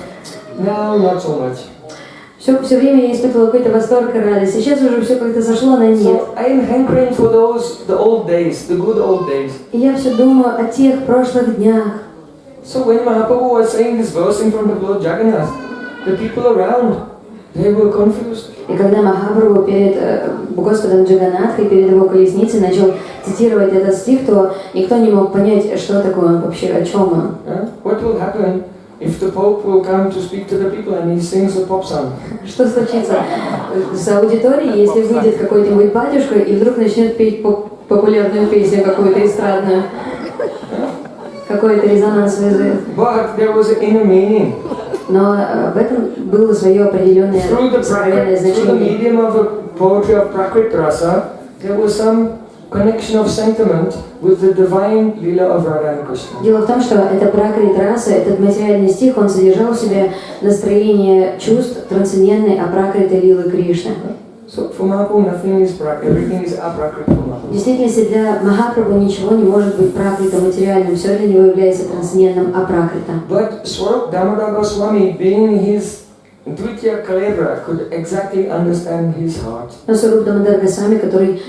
now, not so much. Все время я испытывала какой-то восторг и радость. Сейчас уже все как-то сошло на нет. So I am hankering for the old days, the good old days. И я все думаю о тех прошлых днях. So when Mahaprabhu was saying this verse in front of Lord Jagannath, the people around, they were confused. И когда Махапрабху перед Господом Джаганатхой, перед его колесницей начал цитировать этот стих, то никто не мог понять, что такое он вообще, о чем он. What will happen if the Pope will come to speak to the people and he sings a pop song? Что случится с аудиторией, если выйдет какой-нибудь батюшка и вдруг начнет петь популярную песню какую-то эстрадную? Какой-то резонанс вызовет. But there was an inner meaning. Но в этом было свое определенное сокровенное Through the значение. medium of the poetry of Prakrit Rasa, there was some connection of sentiment with the divine Leela of Radha and Krishna. Дело в том, что это пракрит раса, этот материальный стих, он содержал в себе настроение чувств трансцендентной апракриты Лилы Кришны. So for Mahaprabhu, nothing is Prakrit, everything is aprakrit for Mahaprabhu. В действительности для Махапрабху ничего не может быть пракритом материальным, все для него является трансцендентным апракритом. But Swarup Damodar Goswami, being his Dvitiya Kalevra, could exactly understand his heart. Но Сваруп Дамодар Госвами, который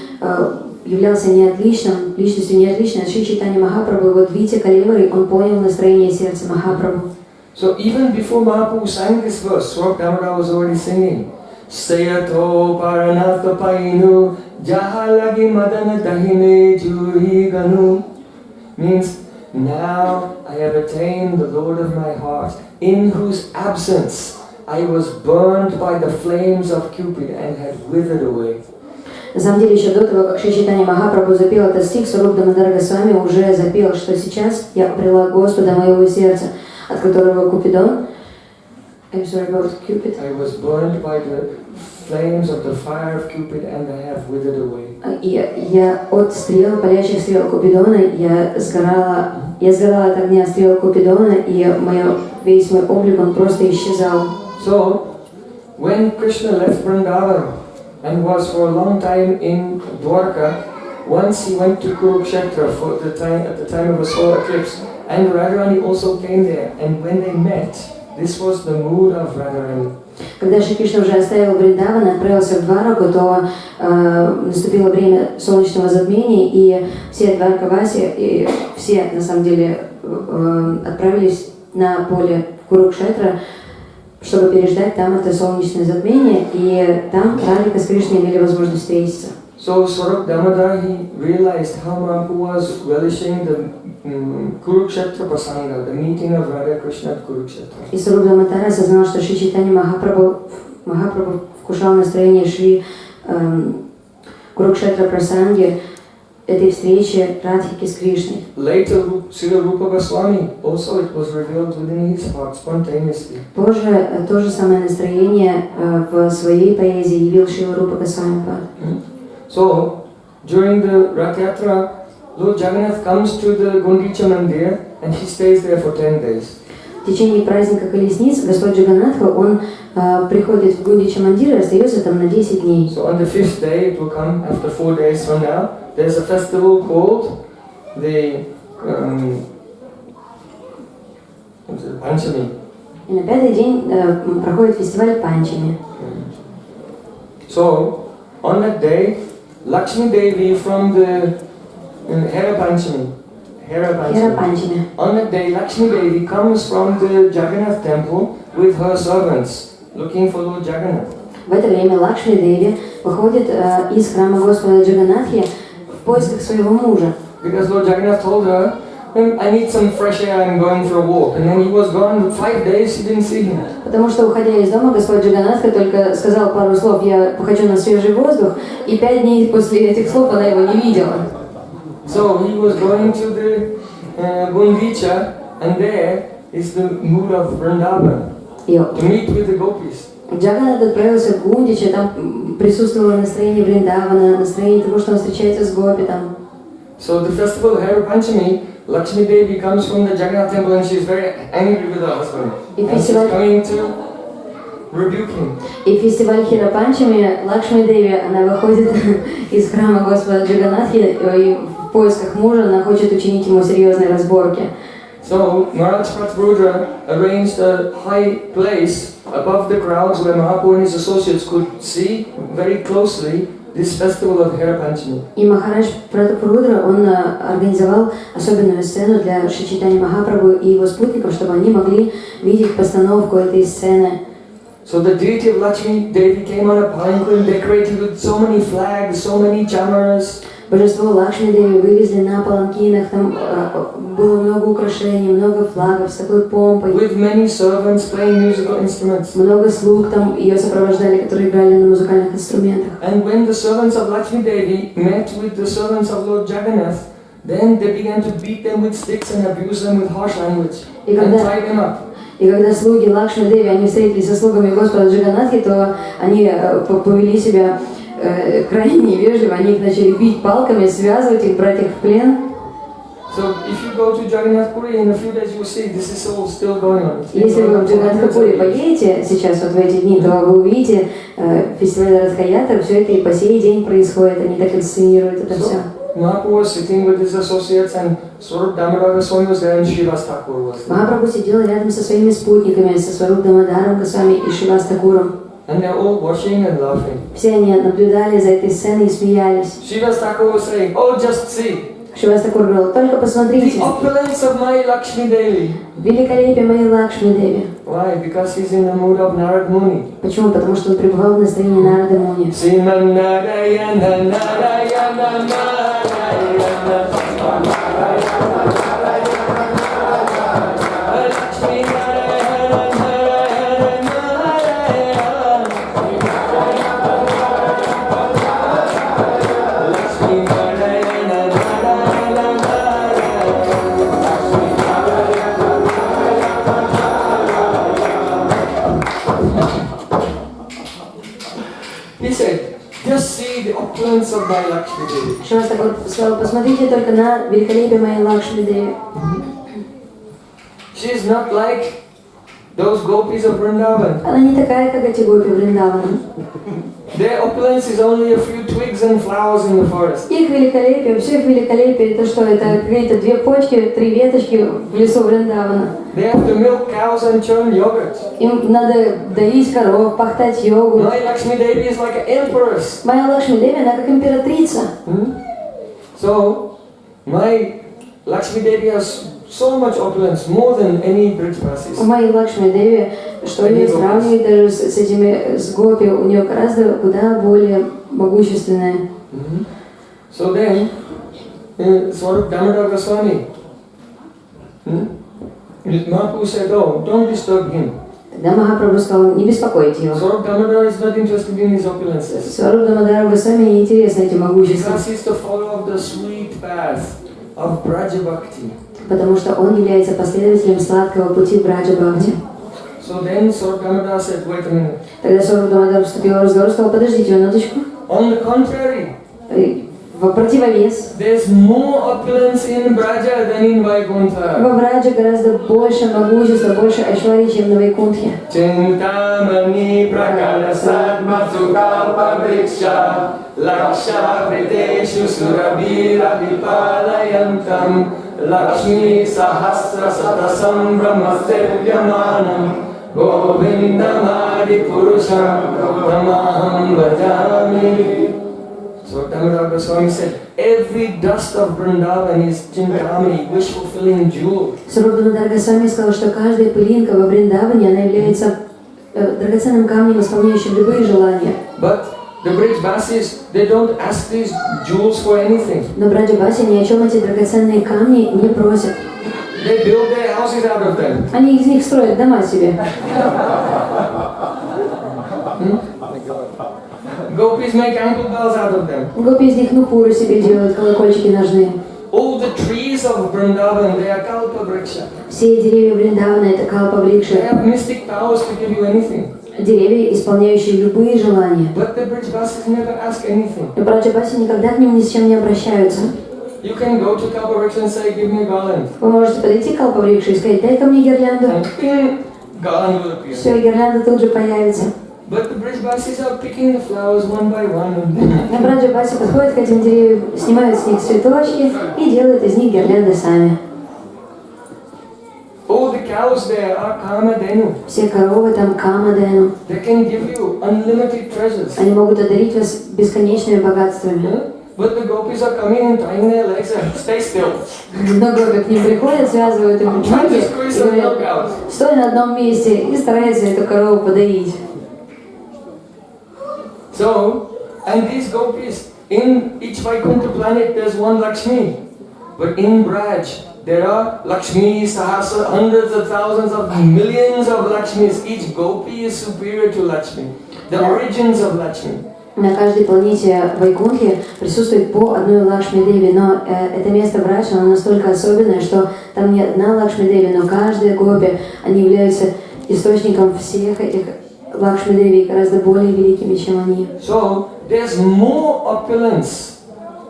являлся личностью не отличной от Шри Чайтаньи Махапрабху, его Двития Калеврой, он понял настроение сердца Махапрабху. So even before Mahaprabhu sang this verse, Swarup Damodar was already singing. Sayato Paranatha Painu Jahalagi Madana Dahine Juhi Ganu. Means, now I have attained the Lord of my heart, in whose absence I was burned by the flames of Cupid and had withered away. На самом деле, еще до того, как Шри Чайтанья Махапрабху запел этот стих, Сваруп Дамодар Госвами уже запел, что сейчас я обрела Господа моего сердца, от которого Купидон, I'm sorry about Cupid. I was burned by the flames of the fire of Cupid and I have withered away. Я от стрел, палящих стрел Купидона, я сгорала от огня стрел Купидона, и весь мой облик, он просто исчезал. So, when Krishna left Vrindavan and was for a long time in Dwarka, once he went to Kurukshetra at the time of a solar eclipse, and Radharani also came there, and when they met, this was the mood of Radharani. Когда Шри Кришна уже оставил Вриндаван и отправился в Двараку, то наступило время солнечного затмения, и все Дваркаваси, и все, на самом деле, отправились на поле Курукшетра, чтобы переждать там это солнечное затмение, и там Радхика с Кришной имели возможность встретиться. So Swarup Damodar, he realized how Mahaprabhu was relishing the Kurukshetra Prasanga, the meeting of Radha Krishna at Kurukshetra. И Сваруп Дамодар осознал, что Шри Чайтанья Махапрабху вкушал настроение Шри Курукшетра Прасанги, этой встречи Радхики с Кришной. Later, Srila Rupa Goswami, also it was revealed within his heart spontaneously. Позже то же самое настроение в своей поэзии явил Шрила Рупа Госвами. So, during the Rath Yatra, Lord Jagannath comes to the Gundicha Mandir and he stays there for 10 days. В течение праздника колесниц Господь Джаганнатха, он приходит в Гундича Мандир и остается там на 10 дней. So on the 5th day, it will come after 4 days from now, there's a festival called the Panchami. И на пятый день проходит фестиваль Панчами. So, on that day, Lakshmi Devi from the Hera Panchami. On that day, Lakshmi Devi comes from the Jagannath temple with her servants, looking for Lord Jagannath. В это время Лакшми Деви выходит из храма Господа Джаганнатхи в поисках своего мужа. Because Lord Jagannath told her, I need some fresh air, I'm going for a walk. And then he was gone 5 days, she didn't see him. Потому что, уходя из дома, Господь Джаганнатха только сказал пару слов: я хочу на свежий воздух, и 5 дней после этих слов она его не видела. So he was going to the Gundicha, and there is the mood of Vrindavan, to meet with the gopis. Джаганнат отправился в Гундича, там присутствовало настроение Вриндавана, настроение того, что он встречается с гопи там. So the festival Hera Panchami, Lakshmi Devi comes from the Jagannath temple and she is very angry with her husband. And she's coming to rebuke him. И фестиваль Хера Панчами, Лакшми Деви, она выходит из храма Господа Джаганнатхи и в поисках мужа, она хочет учинить ему серьезные разборки. So Maharaj Prabhu arranged a high place above the crowds where Mahaprabhu and his associates could see very closely this festival of Hera Panchami. И Махарадж Пратапрудра, он организовал особенную сцену для Шри Чайтанья Махапрабху и его спутников, чтобы они могли видеть постановку этой сцены. So the deity of Lakshmi Devi came on a palanquin decorated with so many flags, so many chamaras. Божество Лакшми Деви вывезли на паланкинах, там было много украшений, много флагов с такой помпой. With many servants playing musical instruments. Много слуг там ее сопровождали, которые играли на музыкальных инструментах. And when the servants of Lakshmi Devi met with the servants of Lord Jagannath, then they began to beat them with sticks and abuse them with harsh language and tie them up. И когда слуги Лакшми Деви, они встретились со слугами Господа Джаганнатхи, то они повели себя крайне невежливо, они их начали бить палками, связывать их, брать их в плен. So if you go to Jagannath Puri in a few days, you will see this is all still going on. Если вы в Джаганнатхапури поедете сейчас вот в эти дни, то вы увидите фестиваль Радхаятра, все это и по сей день происходит, они так инсценируют это все. Mahaprabhu was sitting with his associates and Swarup Damodara Goswami was there and Srivas Thakur was there. Махапрабху сидел рядом со своими спутниками, со Сварупом Дамодаром Госвами и Шривас Такуром. And they're all watching and laughing. Все они наблюдали за этой сценой и смеялись. Srivas Thakur was saying, oh, just see. Шривас Такур говорил: только посмотрите. The opulence of my Lakshmi Devi. Великолепие моей Лакшми Деви. Why? Because he's in the mood of Narad Muni. Почему? Потому что он пребывал в настроении Нарада Муни. Sriman Narayana Narayana Narayana. Of my Lakshmi Devi. Шривас Такур сказал: посмотрите только на великолепие моей Лакшми Деви. She is not like those gopis of Vrindavan. Она не такая, как эти гопи Вриндавана. Their opulence is only a few twigs and flowers in the forest. Их великолепие, все их великолепие, это что? Это какие-то 2 почки, 3 веточки в лесу Вриндавана. They have to milk cows and churn yogurt. Им надо доить коров, пахтать йогурт. My Lakshmi Devi is like an empress. Моя Лакшми Деви, она как императрица. So, my Lakshmi Devi has so much opulence, more than any Brajvasis. У моей Лакшми Деви, что ее сравнивать даже с этими, с гопи, у нее гораздо куда более могущественная. So then, Swarup Damodara Goswami, Mahaprabhu said, oh, don't disturb him. Тогда Махапрабху сказал: не беспокойте его. Swarup Damodara is not interested in his opulences. Сваруп Дамодару Госвами не интересны эти могущества. Because he's the follower of the sweet path of Braja Bhakti. Потому что он является последователем сладкого пути Браджа Бхакти. So then Swarup Damodara said, wait a minute. Тогда Сваруп Дамодар вступил в разговор и сказал: подождите минуточку. On the contrary, В противовес. there's more opulence in Braja than in Vaikuntha. Во Брадже гораздо больше могущества, больше айшварии, чем на Вайкунтхе. Chintamani prakara sadmatsukalpa vriksha laksha priteshu surabhira vipalayantam Lakshmi Sahasra Satasam Brahmasyamanam Govindamadi Purusham Brahmaham Bhajami. So Damodara Goswami said, every dust of Vrindavan is Chintamani, wish-fulfilling jewel. Сварупа Дамодар Госвами сказал, что каждая пылинка во Вриндаване, она является драгоценным камнем, исполняющим любые желания. But the Brijbasis, they don't ask these jewels for anything. Но браджа-баси ни о чем эти драгоценные камни не просят. They build their houses out of them. Они из них строят дома себе. Gopis make ankle bells out of them. Гопи из них нупуры себе делают, колокольчики ножные. All the trees of Vrindavan, they are kalpa vriksha. Все деревья Вриндавана это калпа-врикши. They have mystic powers to give you anything. Деревья, исполняющие любые желания. But the Brijbasis never ask anything. Но браджа-баси никогда к ним ни с чем не обращаются. You can go to kalpa vriksha and say, give me a garland. Вы можете подойти к калпа-врикше и сказать, дай-ка мне гирлянду. And garland will appear. Все, гирлянда тут же появится. But the Brijbasis are picking the flowers one by one. Но браджа-баси подходят к этим деревьям, снимают с них цветочки и делают из них гирлянды сами. All the cows there are kamadenu. Все коровы там камадену. They can give you unlimited treasures. Они могут одарить вас бесконечными богатствами. But the gopis are coming and tying their legs and stay still. Но гопи к ним приходят, связывают им ноги и говорят, стой на одном месте, и стараются эту корову подоить. So, and these gopis, in each Vaikuntha planet there's one Lakshmi. But in Braj, there are Lakshmi, Sahasra, hundreds of thousands of millions of Lakshmis. Each gopi is superior to Lakshmi. The origins of Lakshmi. На каждой планете Вайкунхи присутствует по одной Лакшми-деви, но это место Брадж, оно настолько особенное, что там не одна Лакшми-деви, но каждая гопи, они являются источником всех этих Лакшми-деви, гораздо более великими, чем они. So, there's more opulence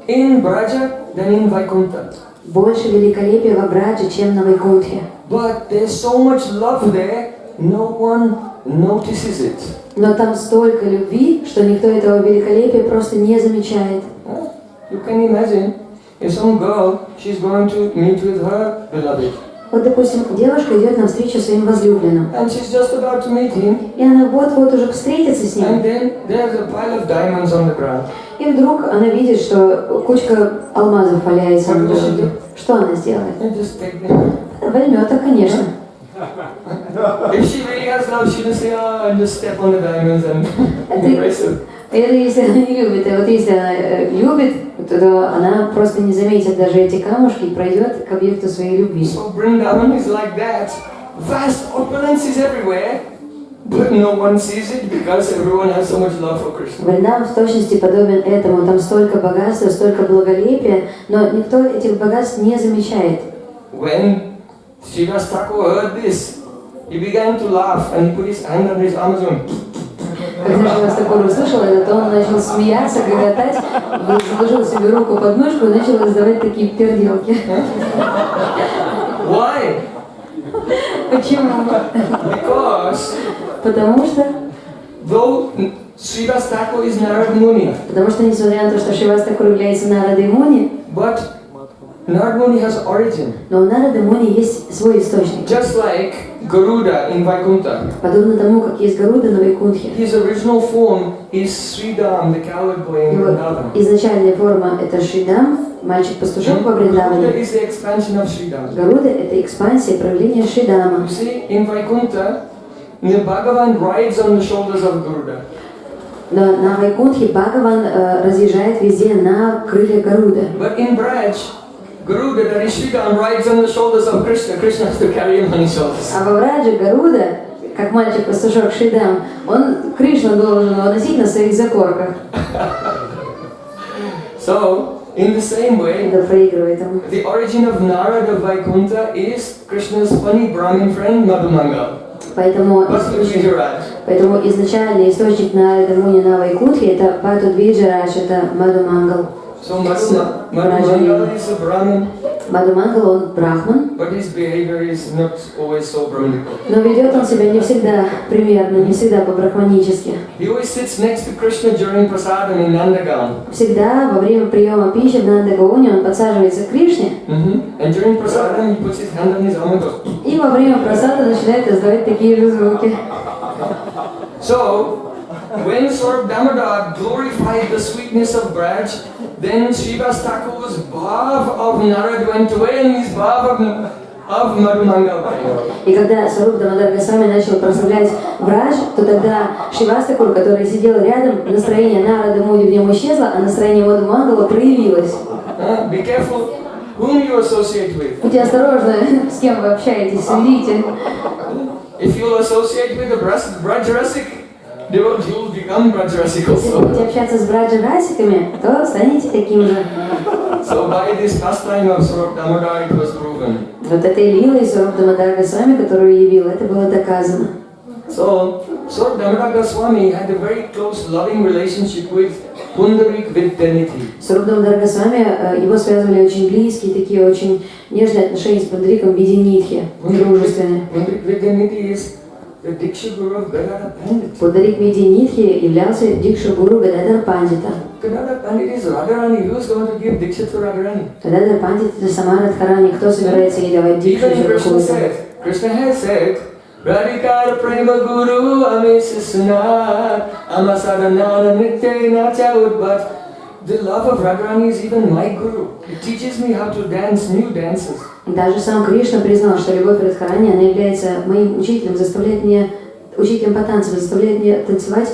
in Braja than in Vaikuntha. Больше великолепия во Брадже, чем на Вайкунтхе. But there's so much love there, no one notices it. Но там столько любви, что никто этого великолепия просто не замечает. You can imagine, if some girl, she's going to meet with her beloved. Вот, допустим, девушка идет навстречу своим возлюбленным. And she's just about to meet him. И она вот-вот уже встретится с ним. And then there's a pile of diamonds on the ground. И вдруг она видит, что кучка алмазов валяется на дороге. Что она сделает? And just take them. Возьмет, а, конечно. If she really has love, she'll say, oh, and just step on the diamonds and embrace them. Это если она не любит. А вот если она любит, то она просто не заметит даже эти камушки и пройдет к объекту своей любви. So Vrindavan is like that. Vast opulence is everywhere, but no one sees it because everyone has so much love for Krishna. Вриндаван в точности подобен этому. Там столько богатства, столько благолепия, но никто этих богатств не замечает. When Srivas Thakur heard this, he began to laugh and he put his hand on his arm and went. Когда Шривас Тхакур услышал это, то он начал смеяться, гоготать, заложил себе руку под мышку и начал издавать такие перделки. Why? Почему? Because Потому что though Srivas Thakur is Narad Muni, Потому что, несмотря на то, что Шривас Тхакур является Нарадой Муни, but Narad Muni has origin. но у Нарады Муни есть свой источник. Just like Garuda in Vaikuntha. Подобно тому, как есть Гаруда на Вайкунтхе. His original form is Sridham, the coward boy in Его Vrindavan. изначальная форма это Шридам, мальчик-пастушок во Garuda Вриндаване. is the expansion of Sridham. Гаруда это экспансия, проявление Шридама. You see, in Vaikuntha, the Bhagavan rides on the shoulders of Garuda. Но на Вайкунтхе Бхагаван разъезжает везде на крыльях Гаруда. But in Braj, Garuda, that is Sridham, rides on the shoulders of Krishna. Krishna has to carry him on his shoulders. А во Брадже Гаруда, как мальчик-пастушок Шридам, он Кришна должен его носить на своих закорках. So, in the same way, Да, проигрывает ему. the origin of Narada Vaikuntha is Krishna's funny Brahmin friend Madhumangal. Поэтому изначальный источник Нарады Муни на Вайкунтхе это Бхату Двиджарадж, это Мадху Мангал. So Madhumangala is a Brahmin, Мадхумангала, он брахман, but his behavior is not always so Brahminical. но ведет он себя не всегда примерно, не всегда по-брахманически. He always sits next to Krishna during prasadam in Nandagaon. Всегда во время приема пищи в Нандагаоне он подсаживается к Кришне, And during prasadam he puts his hand on his arm and goes. и во время прасада начинает издавать такие же звуки. So, when Swarup Damodar glorified the sweetness of Braj, then Srivas Thakur's bhav of Narad went away and his bhav of Madhumangala. И когда Сварупа Дамодар Госвами начал прославлять Брадж, то тогда Шривастакур, который сидел рядом, настроение Нарады Муди в нем исчезло, а настроение Мадхумангала проявилось. Be careful whom you associate with. Будьте осторожны, с кем вы общаетесь, следите. If you associate with a Braj-rasik, you will become Braj-rasik Если вы also. будете общаться с Браджа-расиками, то станете таким же. So by this pastime of Swarup Damodar it was proven. Вот этой лилой Сварупа Дамодар Госвами, которую явил, это было доказано. So Swarup Damodar Goswami had a very close loving relationship with Pundarik Vidyanidhi. Сварупа Дамодар Госвами, его связывали очень близкие, такие очень нежные отношения с Пундариком Видянидхи, дружественные. Pundarik Vidyanidhi is the Diksha Guru of Gadadhar Pandit. Пундарик Видянидхи являлся Дикша-гуру Гададхар Пандита. Gadadhar Pandit is Radharani. Who is going to give Diksha to Radharani? Гададхар Пандит это сама Радхарани. Кто собирается ей давать дикшу Even за Krishna какую-то? said, Krishna has said, Radhikar Prema Guru Amesisna Amasadanana Nityena Chaud. But the love of Radharani is even my Guru. It teaches me how to dance new dances. Даже сам Кришна признал, что любовь Радхарани, она является моим учителем, заставляет меня, учителем по танцам, заставляет меня танцевать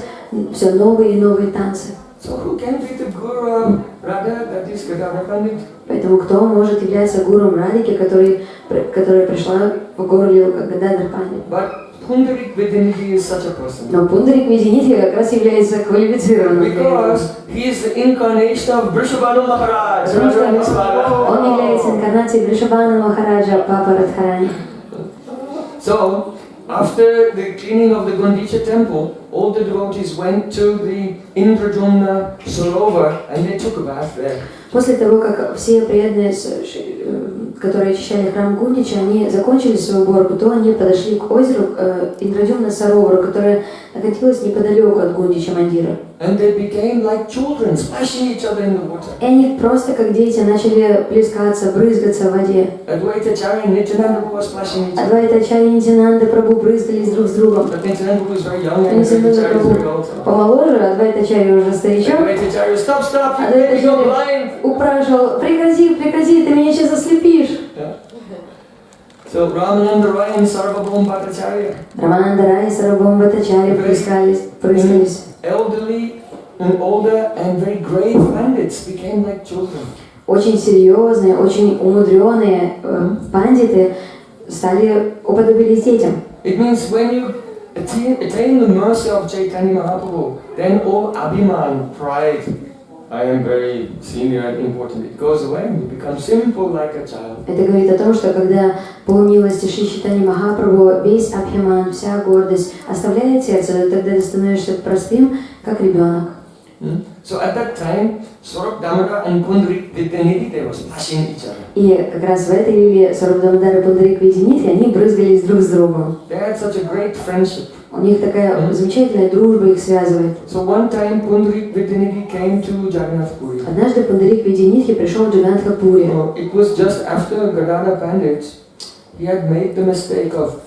все новые и новые танцы. So who can be the Guru of Radha, that is Gadadhar Pandit? Поэтому кто может являться гуром Радхики, которая пришла в гору как Гададхар Пандит? But Pundarik Vidyanidhi is such a person. Но Пундарик Видянидхи как раз является квалифицированным для этого. Because he is the incarnation of Vrishabhanu Maharaj. Потому что Radharani's father. он является инкарнацией Вришабхана Махараджа, папа Радхарани. So, after the cleaning of the Gundicha temple, all the devotees went to the Indrajumna Sarovar and they took a bath there. После того, как все преданные, которые очищали храм Гундича, они закончили свою уборку, то они подошли к озеру Индрадюмна Саровару, которое находилось неподалеку от Гундича Мандира. And they became like children, splashing each other in the water. И они просто как дети начали плескаться, брызгаться в воде. Advaitacharya and Nityananda were splashing each other. Адвайтачарья и Нитянанда Прабху брызгались друг с другом. But Nityananda was very young and Нитянанда Advaitacharya was very Прабху old. помоложе, Адвайтачарья уже старичок. Advaitacharya, stop, you made me go blind. Упрашивал: прекрати, ты меня сейчас ослепишь. So Ramananda Rai and Sarvabhaum Bhattacharya, Рамананда Рай и Сарвабхаум Бхаттачарья прыскались. elderly and older and very grave pandits became like children. Очень серьезные, очень умудренные пандиты стали уподобились детям. It means when you attain the mercy of Chaitanya Mahaprabhu, then all abhiman, pride, I am very senior and important, it goes away and you become simple like a child. Это говорит о том, что когда по милости Шри Чайтаньи Махапрабху весь абхиман, вся гордость оставляет сердце, тогда ты становишься простым, как ребенок. So at that time, Swarup Damodar and Pundarik Vidyanidhi, they were splashing each other. И как раз в этой лиле Сварупа Дамодар и Пундарик Видянидхи, они брызгались друг с другом. They had such a great friendship. У них такая замечательная дружба их связывает. So one time Pundarik Vidyanidhi came to Jagannath Puri. Однажды Пундарик Видянидхи пришел в Джаганатха-пури. It was just after Gadadhar Pandit, he had made the mistake of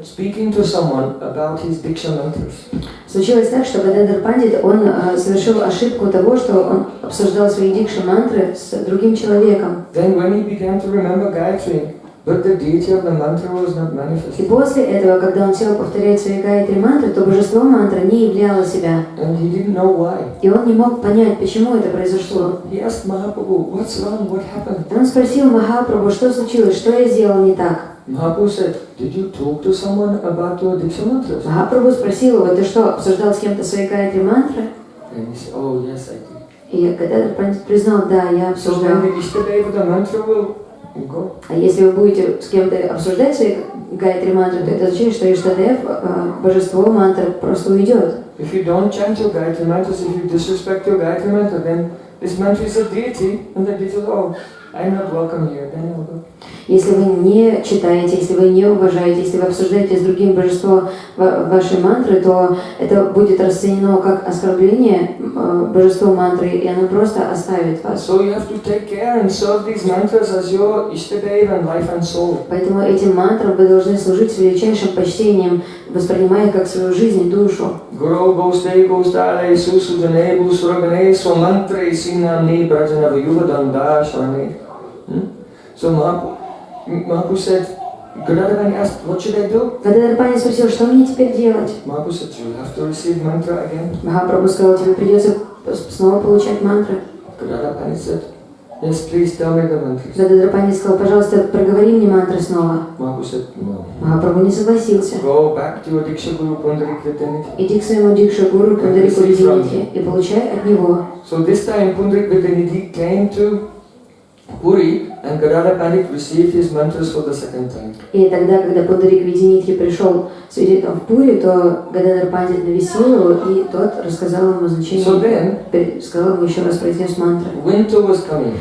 speaking to someone about his Diksha mantras. Случилось так, что Гададхар Пандит, он совершил ошибку того, что он обсуждал свои дикша-мантры с другим человеком. Then when he began to remember Gayatri, but the deity of the mantra was not И manifested. после этого, когда он сел повторять свои гайатри мантры, то божество мантры не являло себя. And he didn't know why. И он не мог понять, почему это произошло. He asked Mahaprabhu, what's wrong, what happened? Он спросил Махапрабху, что случилось, что я сделал не так. Mahaprabhu said, did you talk to someone about your Diksha mantras? Махапрабху спросил его: ты что, обсуждал с кем-то свои гайатри мантры? And he said, oh yes, I did. И Гададхар Пандит признал: да, я So обсуждал. when the Ishtadeva, the mantra will go. А если вы будете с кем-то обсуждать свои гайатри мантры, то это означает, что Иштадев, божество мантры, просто уйдет. If you don't chant your Gayatri mantras, if you disrespect your Gayatri mantra, then this mantra is a deity, and the deity says, oh, I'm not welcome here, then I'll go. Если вы не читаете, если вы не уважаете, если вы обсуждаете с другим божеством ваши мантры, то это будет расценено как оскорбление божеству мантры, и оно просто оставит вас. So you have to take care and serve these mantras as your Ishtadev and life and soul. Поэтому этим мантрам вы должны служить с величайшим почтением, воспринимая как свою жизнь и душу. Guru Gosde Gosdale Susudane Busuragane Swamantre Sinamni Brajana Yuvadanda Sharane. So Mahaprabhu said, Gadadharani asked, what should I do? Гададарпани спросил, что мне теперь делать? Mahaprabhu said, you have to receive mantra again. Махапрабху сказал, тебе придется снова получать мантры. Gadadharani said, yes, please tell me the mantras. Гададарпани сказал, пожалуйста, проговори мне мантры снова. Mahaprabhu said, no. Махапрабху не согласился. Go back to your Diksha Guru Pundarik Vidyanidhi. Иди к своему Дикша Гуру Пундарику Видянидхи и получай от него. So this time Pundarik Vidyanidhi came to Puri and Gadadhar Pandit received his mantras for the second time. И тогда, когда Пундарик Видянидхи пришел с визитом в Пури, то Гададар Пандит навестил его, и тот рассказал ему значение, сказал ему еще раз произнес мантры. Winter was coming.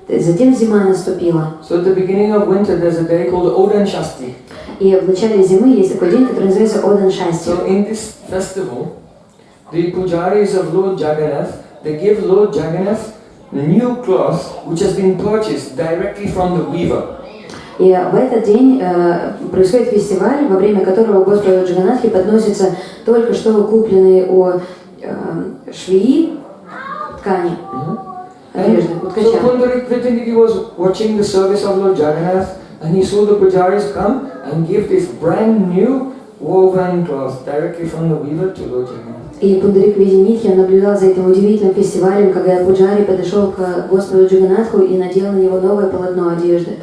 Затем зима наступила. So at the beginning of winter there's a day called Odan Shasti. И в начале зимы есть такой день, который называется Одан Шасти. So in this festival, the pujaris of Lord Jagannath, they give Lord Jagannath new cloth which has been purchased directly from the weaver. И в этот день происходит фестиваль, во время которого Господу Джаганнатхе подносятся только что купленные у швеи ткани, одежды, у ткача. So Pundarik Vidyanidhi was watching the service of Lord Jagannath and he saw the pujaris come and give this brand new woven cloth directly from the weaver to Lord Jagannath. И Пундарик Видянидхи наблюдал за этим удивительным фестивалем, когда Пуджари подошел к Господу Джаганнатху и надел на него новое полотно одежды.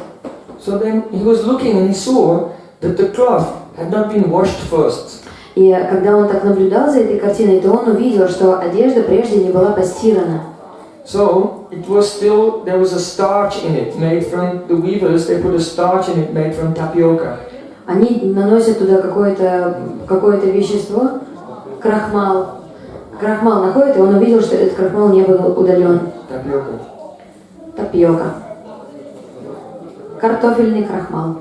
So then he was looking and he saw that the cloth had not been washed first. И когда он так наблюдал за этой картиной, то он увидел, что одежда прежде не была постирана. So it was still, there was a starch in it made from the weavers, they put a starch in it made from tapioca. Они наносят туда какое-то вещество, крахмал. Крахмал находит, и он увидел, что этот крахмал не был удален. Тапиока. Картофельный крахмал.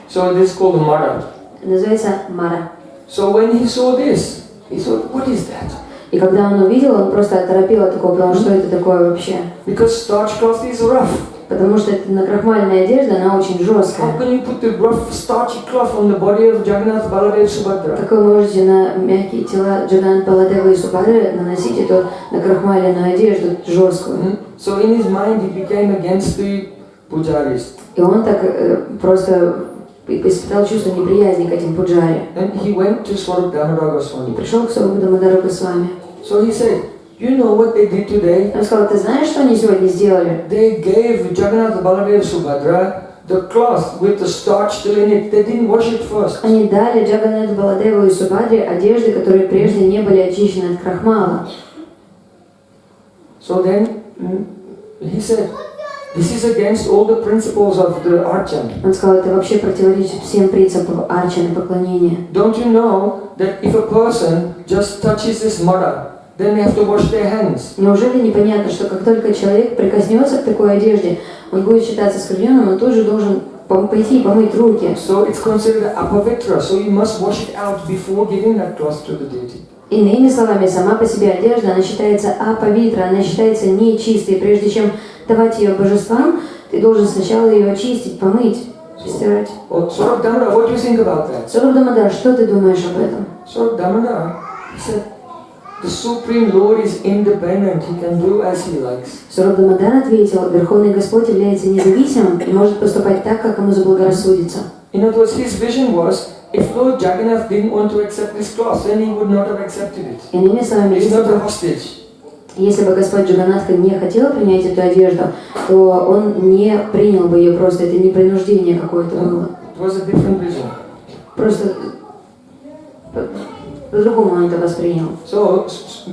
So this is called mara. Называется мара. So when he saw this, he thought, what is that? И когда он увидел, он просто оторопел от такого, потому что это такое вообще. Because starch cloth is rough. Потому что эта накрахмаленная одежда, она очень жесткая. How can you put the rough starchy cloth on the body of Jagannath, Baladev, Subhadra? Как вы можете на мягкие тела Джаганнат, Баладева и Субхадры наносить эту накрахмаленную одежду жесткую? So in his mind he became against the pujaris. И он так просто испытал чувство неприязни к этим пуджари. And he went to СВАРУПы Дамодара Госвами. И пришел к СВАРУПы Дамодару Госвами. So he said, you know what they did today? Он сказал, ты знаешь, что они сегодня сделали? They gave Jagannath, Baladev, Subhadra the cloth with the starch still in it. They didn't wash it first. Они дали Джаганнат, Баладеву и Субхадре одежды, которые прежде не были очищены от крахмала. So then he said, this is against all the principles of the archan. Он сказал, это вообще противоречит всем принципам арчаны, поклонения. Don't you know that if a person just touches this mara, then they have to wash their hands? Неужели непонятно, что как только человек прикоснется к такой одежде, он будет считаться оскверненным, он тоже должен пойти и помыть руки. So it's considered apavitra, so you must wash it out before giving that cloth to the deity. Иными словами, сама по себе одежда, она считается апавитра, она считается нечистой. Прежде чем давать ее божествам, ты должен сначала ее очистить, помыть, постирать. Swarup Damodara, what do you think about that? Сваруп Дамодар, что ты думаешь об этом? Swarup Damodara, he said, the Supreme Lord is independent, he can do as he likes. Сваруп Дамодар ответил, Верховный Господь является независимым и может поступать так, как ему заблагорассудится. In other words, his vision was, if Lord Jagannath didn't want to accept this cloth, then he would not have accepted it. Иными словами, It's not a hostage. если бы Господь Джаганнатха не хотел принять эту одежду, то он не принял бы ее просто, это не принуждение какое-то было. It was a different vision. Просто по-другому он это воспринял. So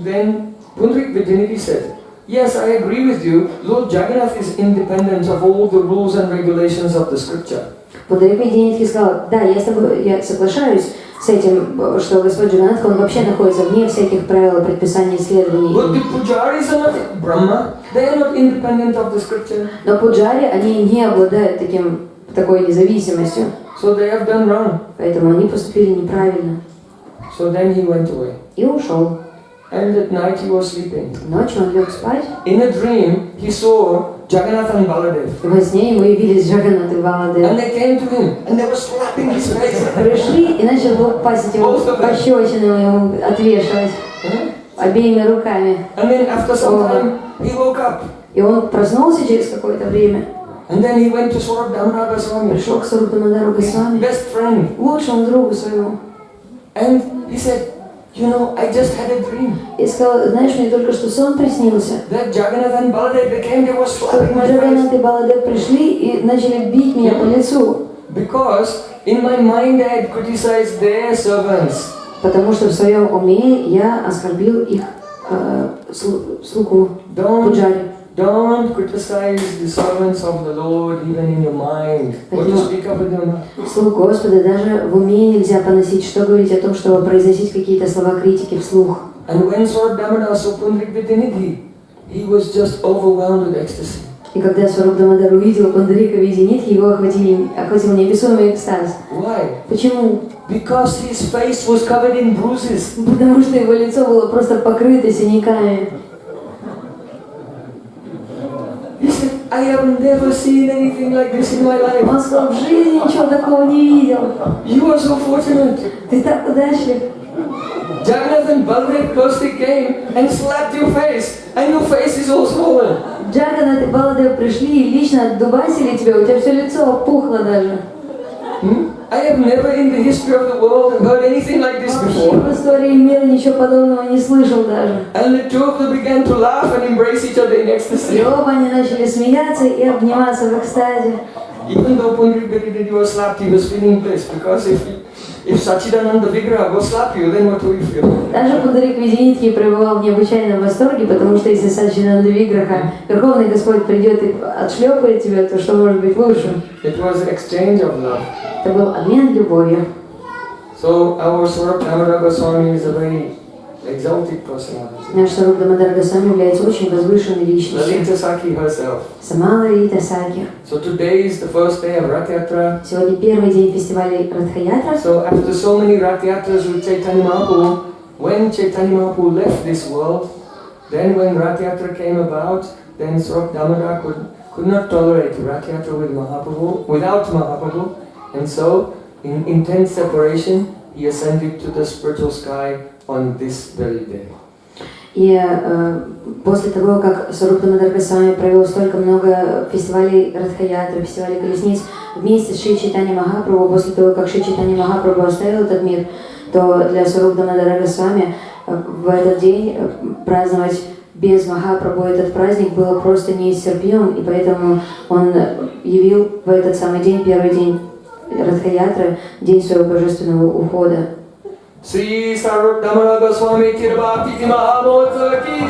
then Pundarik Vidyanidhi said, yes, I agree with you, Lord Jagannath is independent of all the rules and regulations of the scripture. Пундарик Видянидхи сказал, да, я с тобой соглашаюсь, с этим, что Господь Джаганатха, он вообще находится вне всяких правил, предписаний, исследований. But the pujaris are not Brahma. They are not independent of the scripture. Но пуджари, они не обладают такой независимостью. So they have done wrong. Поэтому они поступили неправильно. So then he went away. И ушел. And at night he was sleeping. Ночью он лег спать. In a dream, he saw Jagannath and Baladev. Во сне ему явились Джаганнат и Баладев. And they came to him, and they were slapping his face. Пришли и начали лупасить его, пощечинами ему отвешивать обеими руками. And then after some time, he woke up. И он проснулся через какое-то время. And then he went to Swarup Damodara Goswami, Пришел к Сварупу Дамодару Госвами, best friend. лучшему другу своему. And he said, you know, I just had a dream. И сказал, знаешь, мне только что сон приснился. That Jagannath and Baladev, they came, they were slapping my Джаганнат face. и Баладев пришли и начали бить меня по лицу. Because in my mind I had criticized their servants. Потому что в своем уме я оскорбил их слугу, пуджари. Don't criticize the servants of the Lord even in your mind. What you speak up with your mouth. Слуг Господа даже в уме нельзя поносить. Что говорить о том, чтобы произносить какие-то слова критики вслух. And when Swarup Damodara saw Pundrik Vidyanidhi, he was just overwhelmed with ecstasy. И когда Сваруп Дамодар увидел Пундарика Видянитхи, его охватил неописуемый экстаз. Why? Почему? Because his face was covered in bruises. Потому что его лицо было просто покрыто синяками. He said, I have never seen anything like this in my life. Он сказал, в жизни ничего такого не видел. You are so fortunate. Ты так удачлив. Jagannath and Baladev firstly came and slapped your face, and your face is all swollen. Джаганнат и Баладев пришли и лично отдубасили тебя, у тебя все лицо опухло даже. I have never in the history of the world heard anything like this Вообще before. в истории мира ничего подобного не слышал даже. And the two of them began to laugh and embrace each other in И ecstasy. оба они начали смеяться и обниматься в экстазе. Even though Pundrik Vidyanidhi was slapped, he was feeling bliss, because if Sachidananda Vigraha will slap you, then what do you feel? Даже Пундарик Видянитхи пребывал в необычайном восторге, потому что если Саччинанда Виграха, Верховный Господь придет и отшлепает тебя, то что может быть лучше? It was an exchange of love. Это был обмен любовью. So our Swarup Damodara Goswami is a very exalted personality. Наш Сваруп Дамодар Госвами является очень возвышенной личностью. Lalita Sakhi herself. Сама Лалита Саки. So today is the first day of Rath Yatra. Сегодня первый день фестиваля Радха-ятра. So after so many Rath Yatras with Chaitanya Mahaprabhu, when Chaitanya Mahaprabhu left this world, then when Rath Yatra came about, then Swarup Damodar could not tolerate Rath Yatra with Mahaprabhu, without Mahaprabhu, and so in intense separation he ascended to the spiritual sky on this very day. И после того, как Сваруп Дамодар Госвами провел столько много фестивалей Радха-ятры, фестивалей колесниц вместе с Шри Чайтанья Махапрабху, после того, как Шри Чайтанья Махапрабху оставил этот мир, то для Сваруп Дамодара Госвами в этот день праздновать без Махапрабху этот праздник было просто неистерпимым, и поэтому он явил в этот самый день, первый день Радха-ятры, день своего божественного ухода. Sri Swarup Damodara Goswami Kirpa Piti Mahamotsa Ki